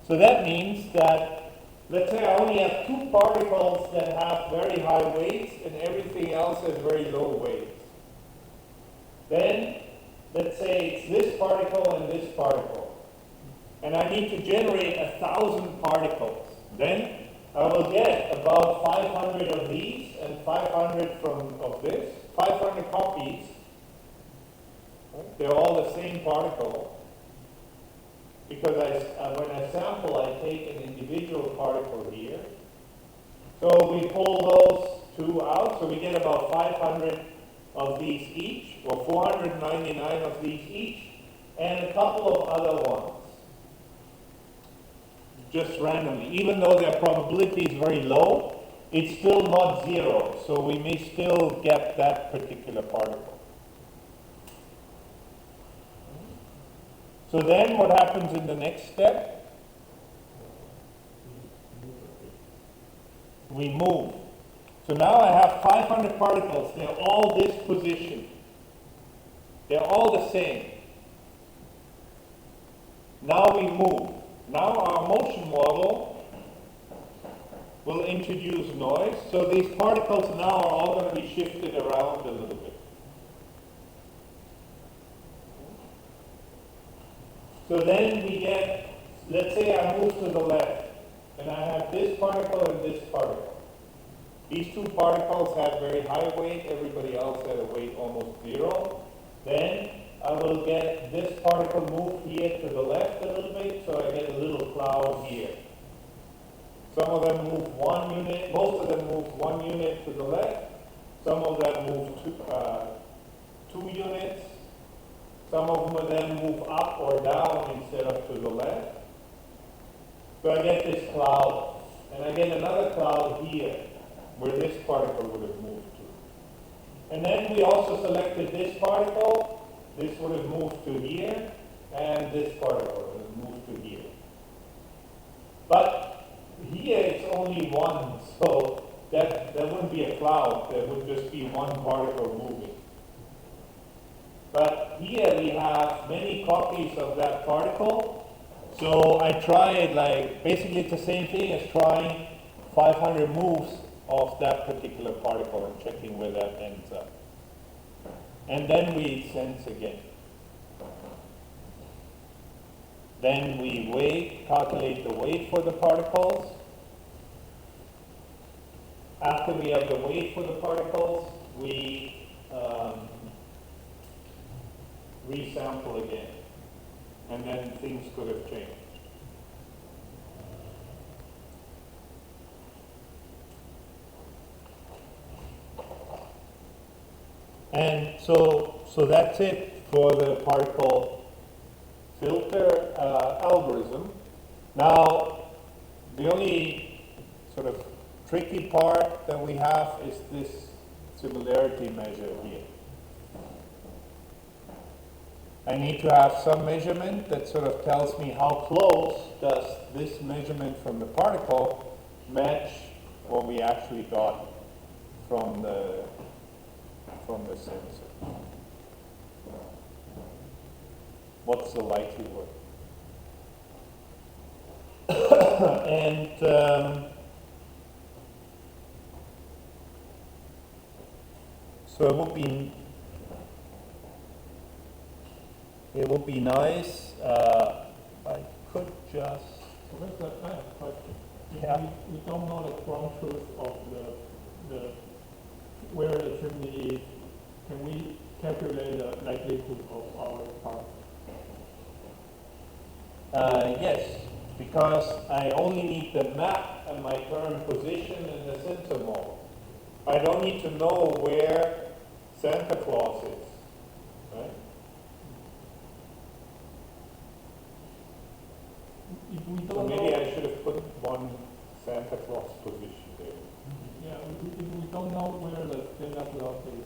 A: So that means that, let's say I only have 2 particles that have very high weights and everything else has very low weights. Then, let's say it's this particle and this particle. And I need to generate 1,000 particles. Then I will get about 500 of these and 500 of this, 500 copies. They're all the same particle. Because when I sample, I take an individual particle here. So we pull those two out, so we get about 500 of these each, or 499 of these each, and a couple of other ones. Just randomly. Even though their probability is very low, it's still not zero, so we may still get that particular particle. So then what happens in the next step? We move. So now I have 500 particles. They're all this position. They're all the same. Now we move. Now our motion model will introduce noise. So these particles now are all going to be shifted around a little bit. So then we get, let's say I move to the left, and I have this particle and this particle. These two particles have very high weight, everybody else had a weight almost zero. Then I will get this particle move here to the left a little bit, so I get a little cloud here. Some of them move 1 unit, most of them move 1 unit to the left, some of them move 2 units. Some of them move up or down instead of to the left. So I get this cloud, and I get another cloud here, where this particle would have moved to. And then we also selected this particle, this would have moved to here, and this particle would have moved to here. But here it's only one, so that wouldn't be a cloud, there would just be one particle moving. But here we have many copies of that particle. So I try it like, basically it's the same thing as trying 500 moves of that particular particle and checking where that ends up. And then we sense again. Then we weight, calculate the weight for the particles. After we have the weight for the particles, we resample again, and then things could have changed. And so that's it for the particle filter algorithm. Now, the only sort of tricky part that we have is this similarity measure here. I need to have some measurement that sort of tells me how close does this measurement from the particle match what we actually got from the sensor. What's the likelihood? And so it would be nice. I could just.
B: Professor, I have a question.
A: Yeah.
B: We don't know the ground truth of the where the chimney is. Can we calculate the likelihood of our part?
A: Yes, because I only need the map and my current position in the sensor model. I don't need to know where Santa Claus is, right?
B: If we
A: So
B: don't
A: maybe
B: know,
A: I should have put one Santa Claus position there.
B: yeah, if we don't know where the Santa Claus is,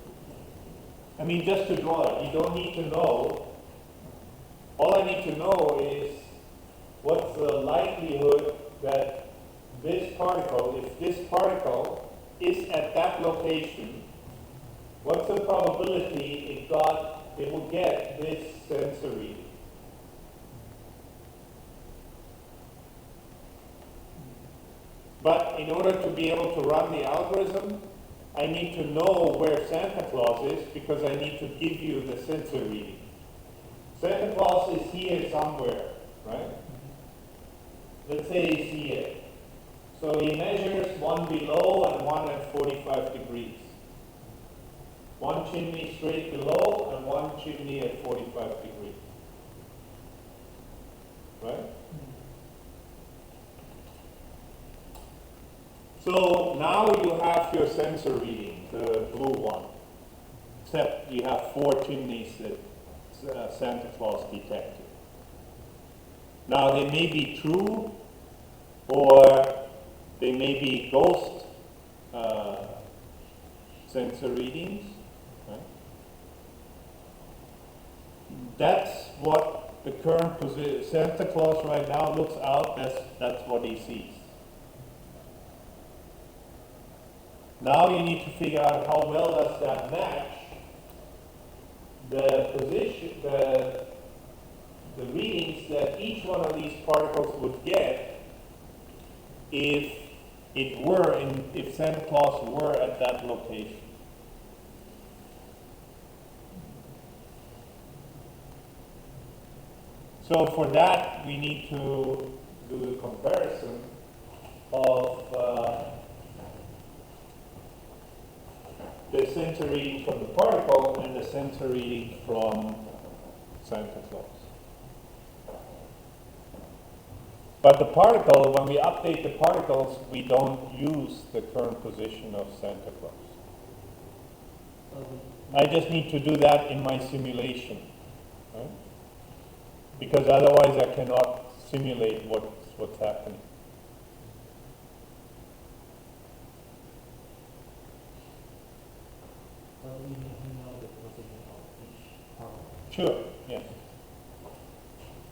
A: I mean, just to draw it, you don't need to know. All I need to know is what's the likelihood that this particle, if this particle is at that location, what's the probability it will get this sensor reading? But in order to be able to run the algorithm, I need to know where Santa Claus is because I need to give you the sensor reading. Santa Claus is here somewhere, right? Let's say he's here.
C: So he measures one below and one at 45 degrees. One chimney straight below and one chimney at 45 degrees. Right? So now you have your sensor reading, the blue one. Except you have 4 chimneys that Santa Claus detected. Now they may be true, or they may be ghost sensor readings. Right? That's what the current position. Santa Claus right now looks out. That's what he sees. Now you need to figure out how well does that match the position, the readings that each one of these particles would get if if Santa Claus were at that location. So for that, we need to do the comparison of the sensor reading from the particle and the sensor reading from Santa Claus. But the particle, when we update the particles, we don't use the current position of Santa Claus. I just need to do that in my simulation. Right? Because otherwise I cannot simulate what's happening. Well, we need to know the position of each particle.
A: Sure, yes.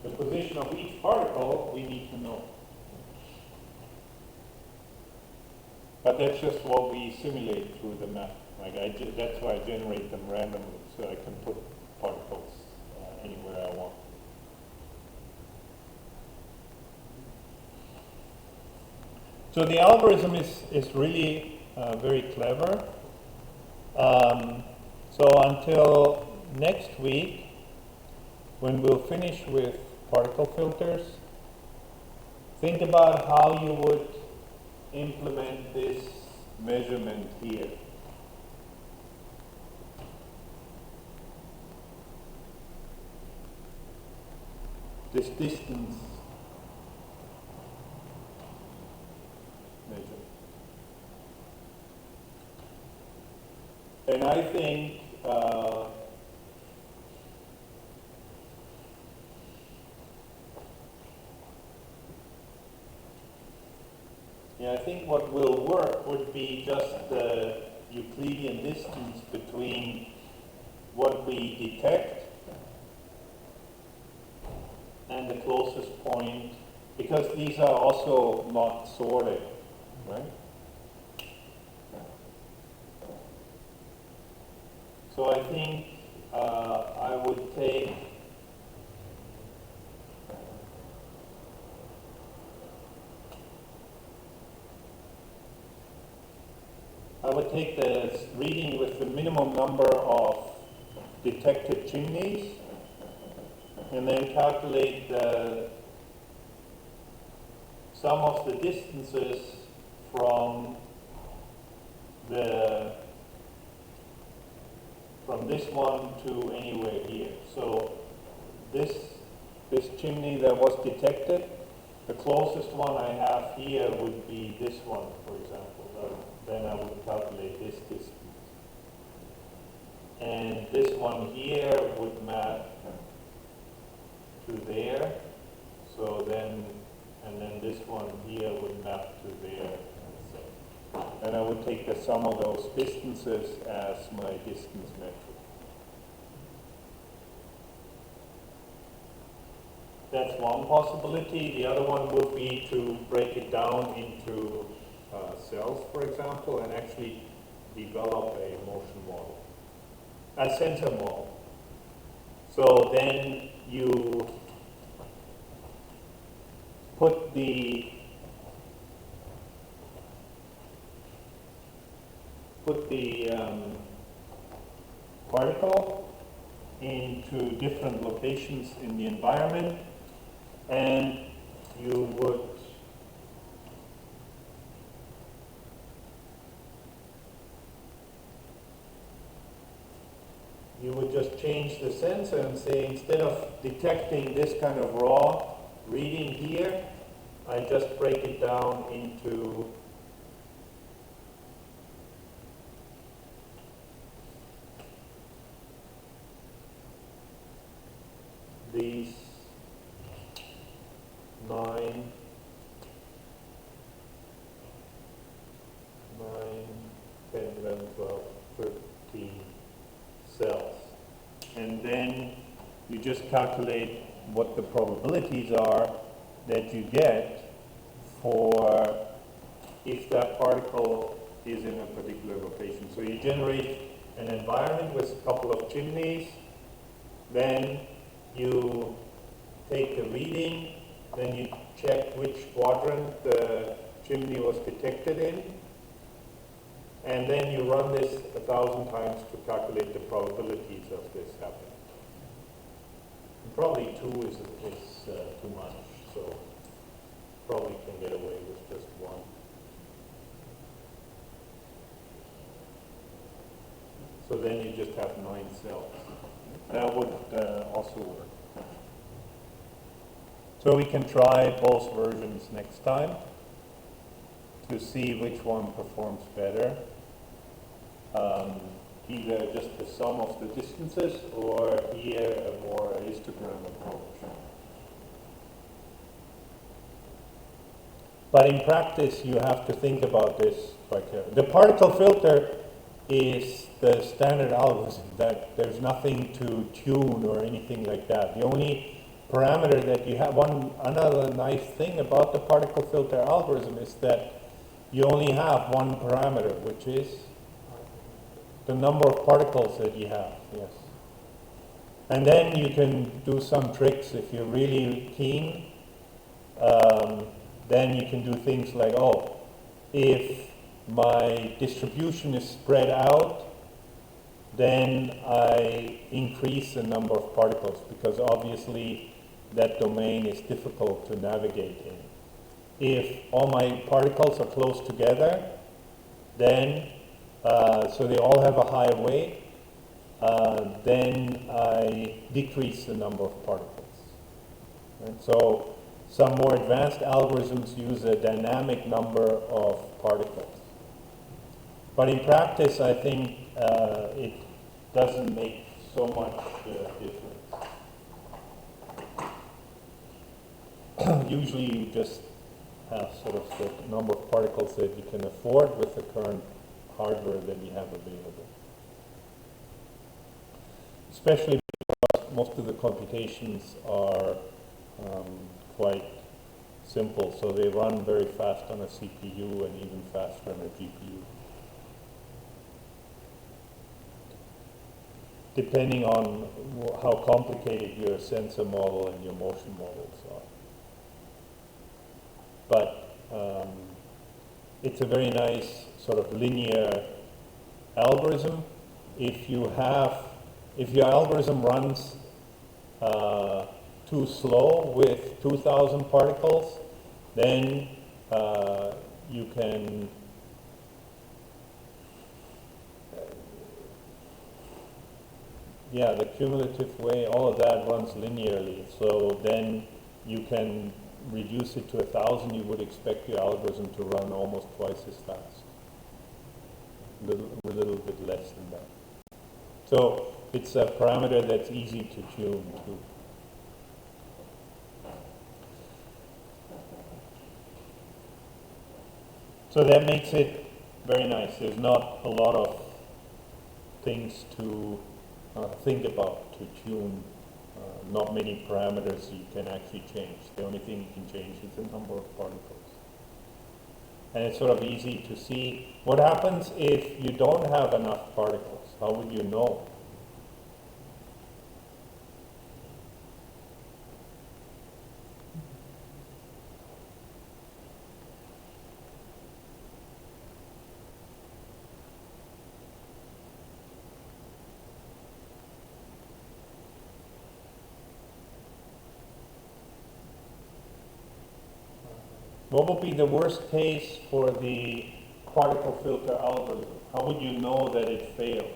A: The position of each particle we need to know. But that's just what we simulate through the map. Like that's why I generate them randomly, so I can put particles anywhere I want. So the algorithm is really very clever. So until next week, when we'll finish with particle filters, think about how you would implement this measurement here. This distance measure. And I think I think what will work would be just the Euclidean distance between what we detect and the closest point, because these are also not sorted, right? So I think I would take the reading with the minimum number of detected chimneys, and then calculate the sum of the distances from this one to anywhere here. So this chimney that was detected, the closest one I have here would be this one, for example. Then I would calculate this distance. And this one here would map to there. So then, and then this one here would map to there. And I would take the sum of those distances as my distance metric. That's one possibility. The other one would be to break it down into cells, for example, and actually develop a motion model, a sensor model. So then you put the particle into different locations in the environment, and you would
C: you would just change the sensor and say, instead of detecting this kind of raw reading here, I just break it down into these 9, 10, 11, 12, 13 cells. And then you just calculate what the probabilities are that you get for if that particle is in a particular location. So you generate an environment with a couple of chimneys, then you take the reading, then you check which quadrant the chimney was detected in, and then you run this 1,000 times to calculate the probabilities of this happening. And probably 2 is too much, so probably can get away with just 1. So then you just have 9 cells. That would also work. So we can try both versions next time to see which one performs better. Either just the sum of the distances or here a more histogram approach. But in practice, you have to think about this quite carefully. The particle filter is the standard algorithm, that there's nothing to tune or anything like that. The only parameter that you have, another nice thing about the particle filter algorithm is that you only have one parameter, which is the number of particles that you have, yes. And then you can do some tricks if you're really keen. Then you can do things like, if my distribution is spread out, then I increase the number of particles, because obviously that domain is difficult to navigate in. If all my particles are close together, then, so they all have a high weight, then I decrease the number of particles. And so some more advanced algorithms use a dynamic number of particles. But in practice, I think it doesn't make so much difference. Usually you just have sort of the number of particles that you can afford with the current hardware that you have available. Especially because most of the computations are quite simple, so they run very fast on a CPU and even faster on a GPU. Depending on how complicated your sensor model and your motion models are. But it's a very nice sort of linear algorithm. If your algorithm runs too slow with 2,000 particles, then you can the cumulative way, all of that runs linearly. So then you can reduce it to 1,000. You would expect your algorithm to run almost twice as fast. A little bit less than that. So it's a parameter that's easy to tune to. So that makes it very nice. There's not a lot of things to think about to tune. Not many parameters you can actually change. The only thing you can change is the number of particles. And it's sort of easy to see what happens if you don't have enough particles. How would you know? What would be the worst case for the particle filter algorithm? How would you know that it failed?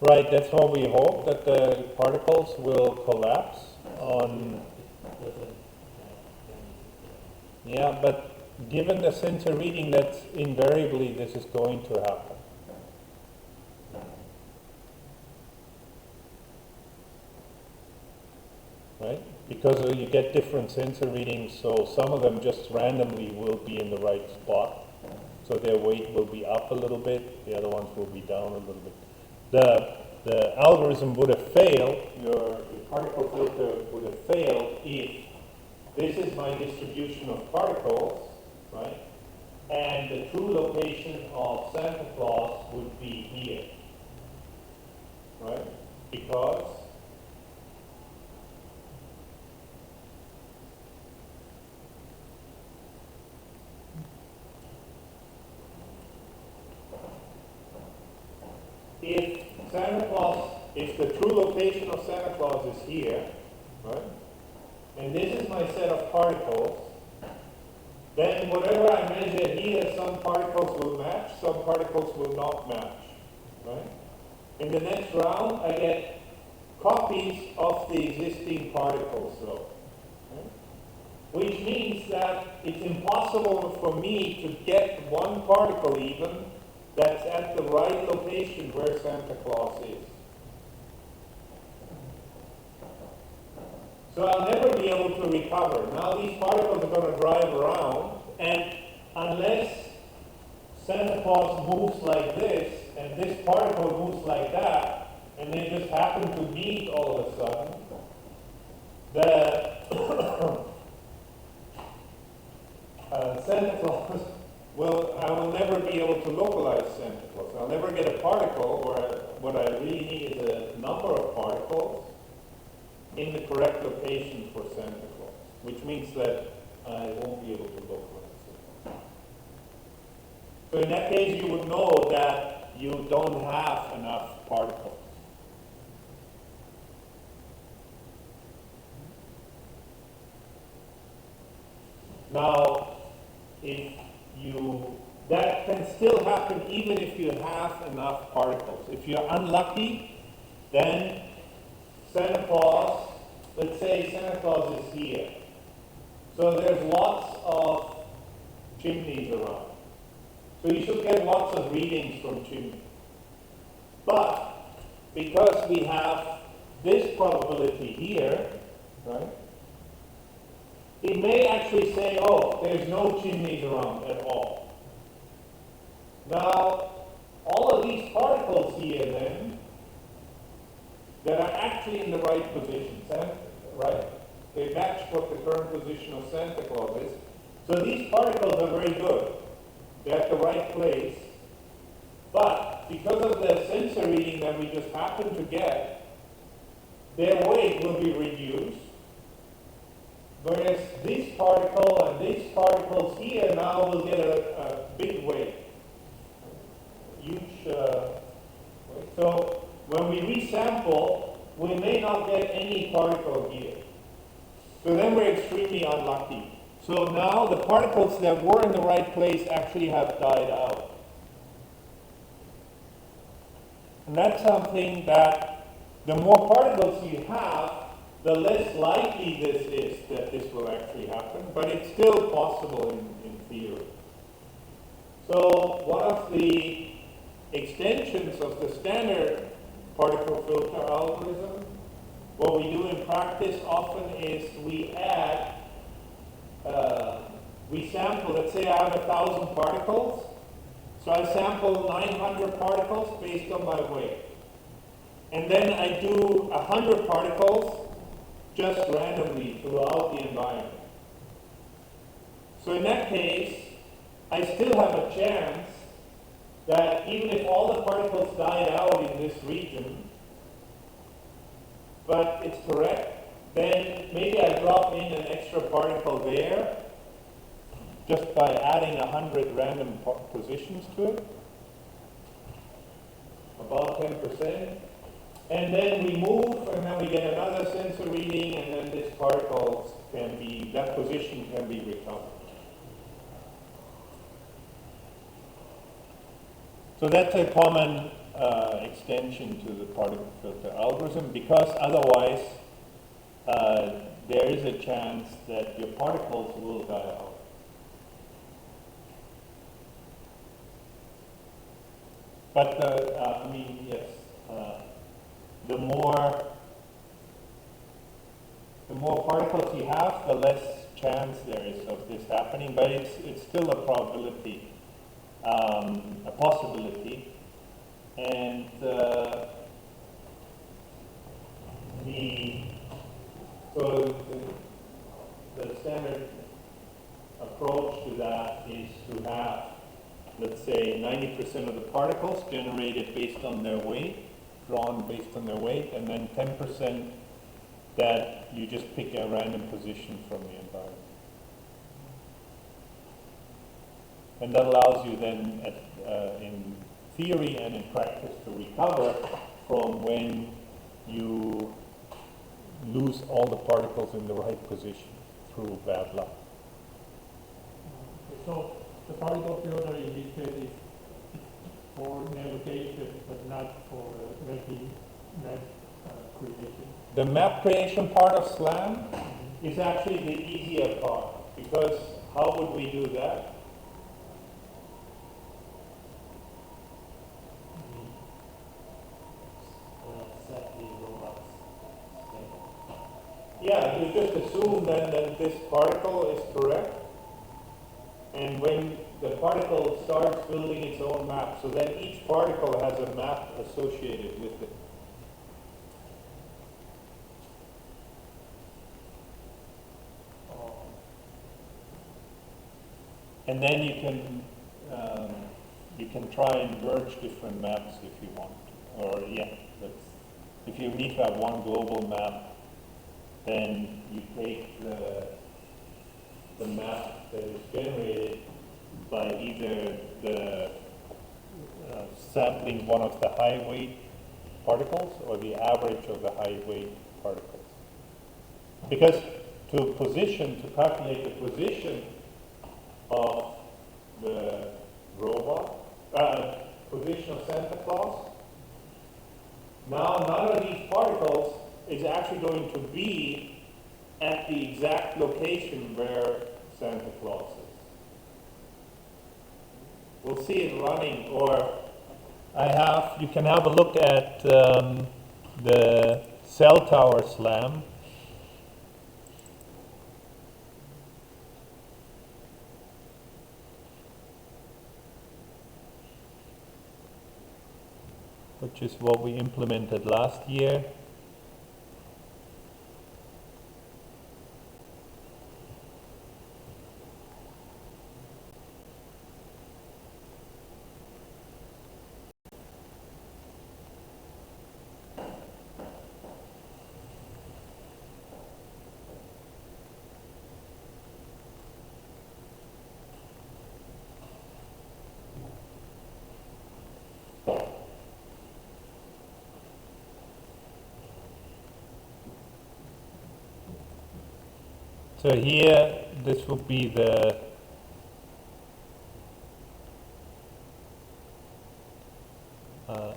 A: Right, that's what we hope, that the particles will collapse on, yeah, but given the sensor reading, that's invariably this is going to happen. Right? Because you get different sensor readings, so some of them just randomly will be in the right spot. So their weight will be up a little bit, the other ones will be down a little bit. The algorithm would have failed, your particle filter would have failed if this is my distribution of particles, right? And the true location of Santa Claus would be here, right? Because if the true location of Santa Claus is here, right? And this is my set of particles, then whatever I measure here, some particles will match, some particles will not match, right? In the next round, I get copies of the existing particles, though. Right? Which means that it's impossible for me to get one particle even that's at the right location where Santa Claus is. So I'll never be able to recover. Now these particles are going to drive around, and unless Santa Claus moves like this, and this particle moves like that, and they just happen to meet all of a sudden, the Santa Claus I will never be able to localize Santa Claus. I'll never get a particle where what I really need is a number of particles in the correct location for Santa Claus, which means that I won't be able to localize it. So in that case, you would know that you don't have enough particles. Now, that can still happen even if you have enough particles. If you're unlucky, then Santa Claus, let's say Santa Claus is here. So there's lots of chimneys around. So you should get lots of readings from chimneys. But because we have this probability here, right, it may actually say, oh, there's no chimneys around at all. Now, all of these particles here then, that are actually in the right position, right? They match what the current position of Santa Claus is. So these particles are very good. They're at the right place. But because of the sensor reading that we just happened to get, their weight will be reduced. Whereas this particle and these particles here now will get a big weight. Huge weight. So when we resample, we may not get any particle here. So then we're extremely unlucky. So now the particles that were in the right place actually have died out. And that's something that the more particles you have, the less likely this is that this will actually happen, but it's still possible in theory. So one of the extensions of the standard particle filter algorithm, what we do in practice often is we add, we sample, let's say I have 1,000 particles, so I sample 900 particles based on my weight. And then I do 100 particles just randomly throughout the environment. So in that case, I still have a chance that even if all the particles died out in this region, but it's correct, then maybe I drop in an extra particle there just by adding 100 random positions to it, about 10%. And then we move, and then we get another sensor reading, and then this particle can be, that position can be recovered. So that's a common
C: extension to the particle filter algorithm, because otherwise there is a chance that your particles will die out. But I mean, yes, the more particles you have, the less chance there is of this happening. But it's still a probability, a possibility, and the standard approach to that is to have, let's say, 90% of the particles generated based on their weight, drawn based on their weight, and then 10% that you just pick a random position from the environment. And that allows you then, in theory and in practice, to recover from when you lose all the particles in the right position through bad luck.
B: So the particle filter in this case is for navigation, but not for making map creation.
C: The map creation part of SLAM is actually the easier part, because how would we do that? Yeah, you just assume then that this particle is correct, and when the particle starts building its own map, so then each particle has a map associated with it. And then you can try and merge different maps if you want to. Or if you need to have one global map, then you take the map that is generated by either the sampling one of the high weight particles or the average of the high weight particles. Because to calculate the position of the robot, position of Santa Claus, now none of these particles is actually going to be at the exact location where Santa Claus is. We'll see it running, or you can have a look at the cell tower SLAM. Which is what we implemented last year. So here, this will be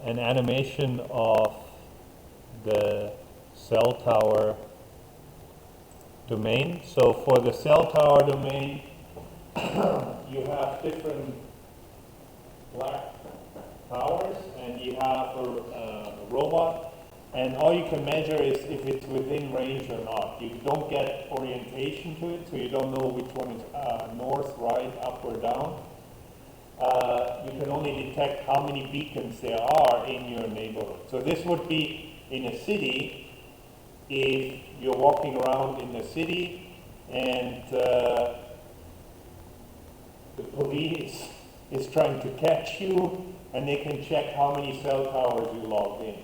C: an animation of the cell tower domain. So for the cell tower domain, you have different black towers, and you have a robot. And all you can measure is if it's within range or not. You don't get orientation to it, so you don't know which one is north, right, up, or down. You can only detect how many beacons there are in your neighborhood. So this would be in a city, if you're walking around in the city and the police is trying to catch you, and they can check how many cell towers you logged in.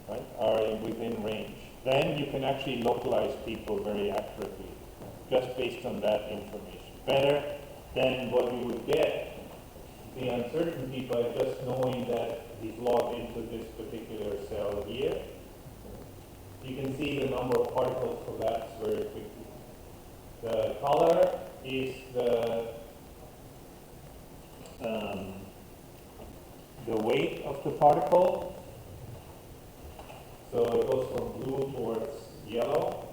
C: Right, are within range. Then you can actually localize people very accurately, just based on that information. Better than what you would get the uncertainty by just knowing that he's logged into this particular cell here. You can see the number of particles collapse very quickly. The color is the weight of particle. So it goes from blue towards yellow.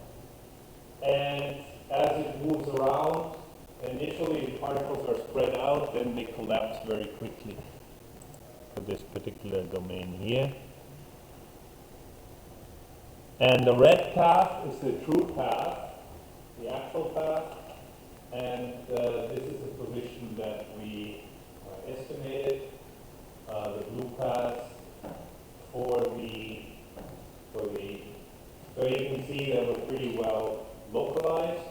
C: And as it moves around, initially the particles are spread out, then they collapse very quickly for this particular domain here. And the red path is the true path, the actual path, and this is the position that we estimated. The blue path for the, so you can see that we're pretty well localized.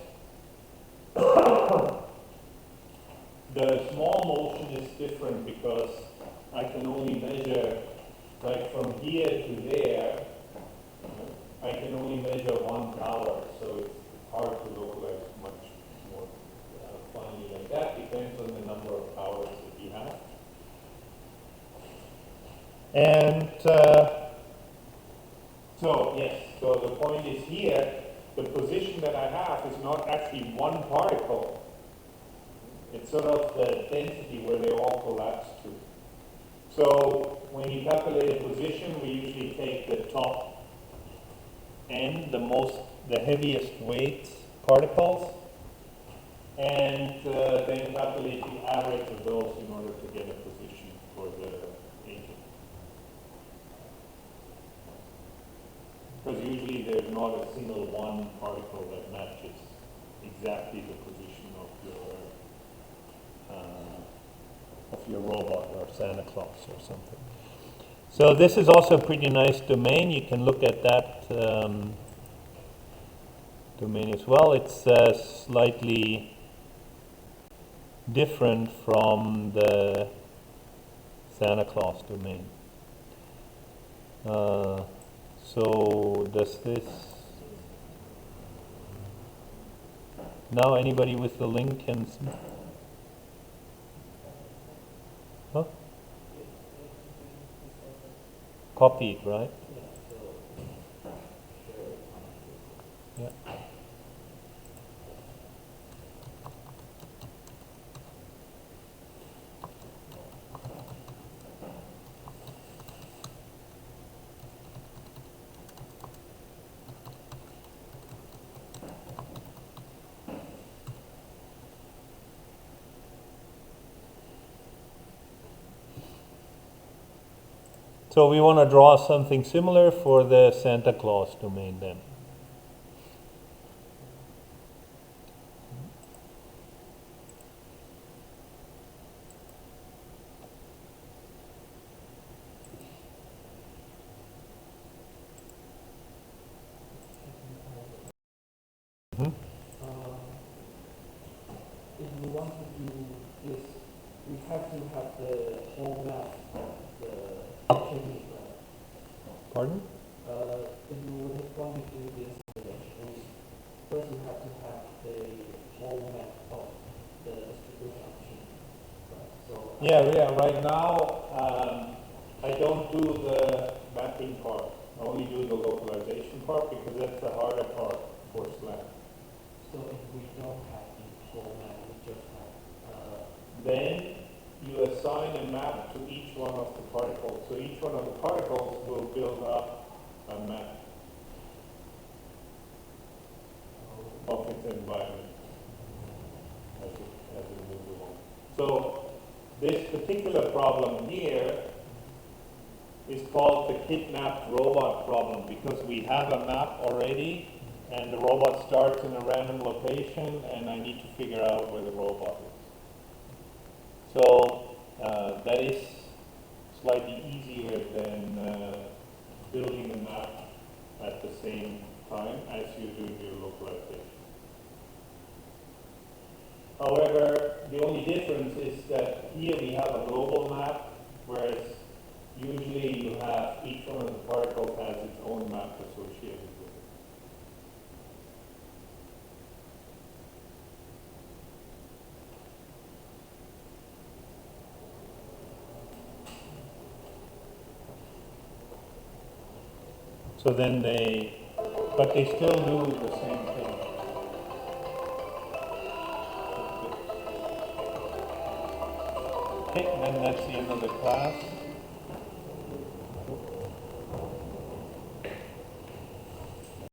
C: The small motion is different because I can only measure, like from here to there, I can only measure 1 tower, so it's hard to localize much more finely like that. Depends on the number of towers that you have. And so, yes, so the point is here, the position that I have is not actually one particle. It's sort of the density where they all collapse to. So when you calculate a position, we usually take the top end, the heaviest weight particles, and then calculate the average of those in order to get a position for the agent. Because usually there's not a single one particle that matches exactly the position of your robot or Santa Claus or something. So this is also a pretty nice domain. You can look at that domain as well. It's slightly different from the Santa Claus domain. So does this, now anybody with the link can see? Huh? Copied, right? Yeah. So we want to draw something similar for the Santa Claus domain then.
D: If we want to do this, we have to have the whole map of the chimney.
C: Pardon?
D: If we would want to do this installation, first we have to have the whole map of the distribution of chimney. So
C: Yeah, right now, I don't do the mapping part. I only do the localization part because that's the harder part for SLAM.
D: so if we don't have the whole map, we just have
C: Then you assign a map to each one of the particles. So each one of the particles will build up a map of its environment as it moves along. So this particular problem here is called the kidnapped robot problem because we have a map already and the robot starts in a random location and I need to figure out where the robot is. So that is slightly easier than building a map at the same time as you do your localization. However, the only difference is that here we have a global map, whereas usually you have each one of the particles has its own map associated with it. So then but they still do the same thing. Okay, then that's the end of the class.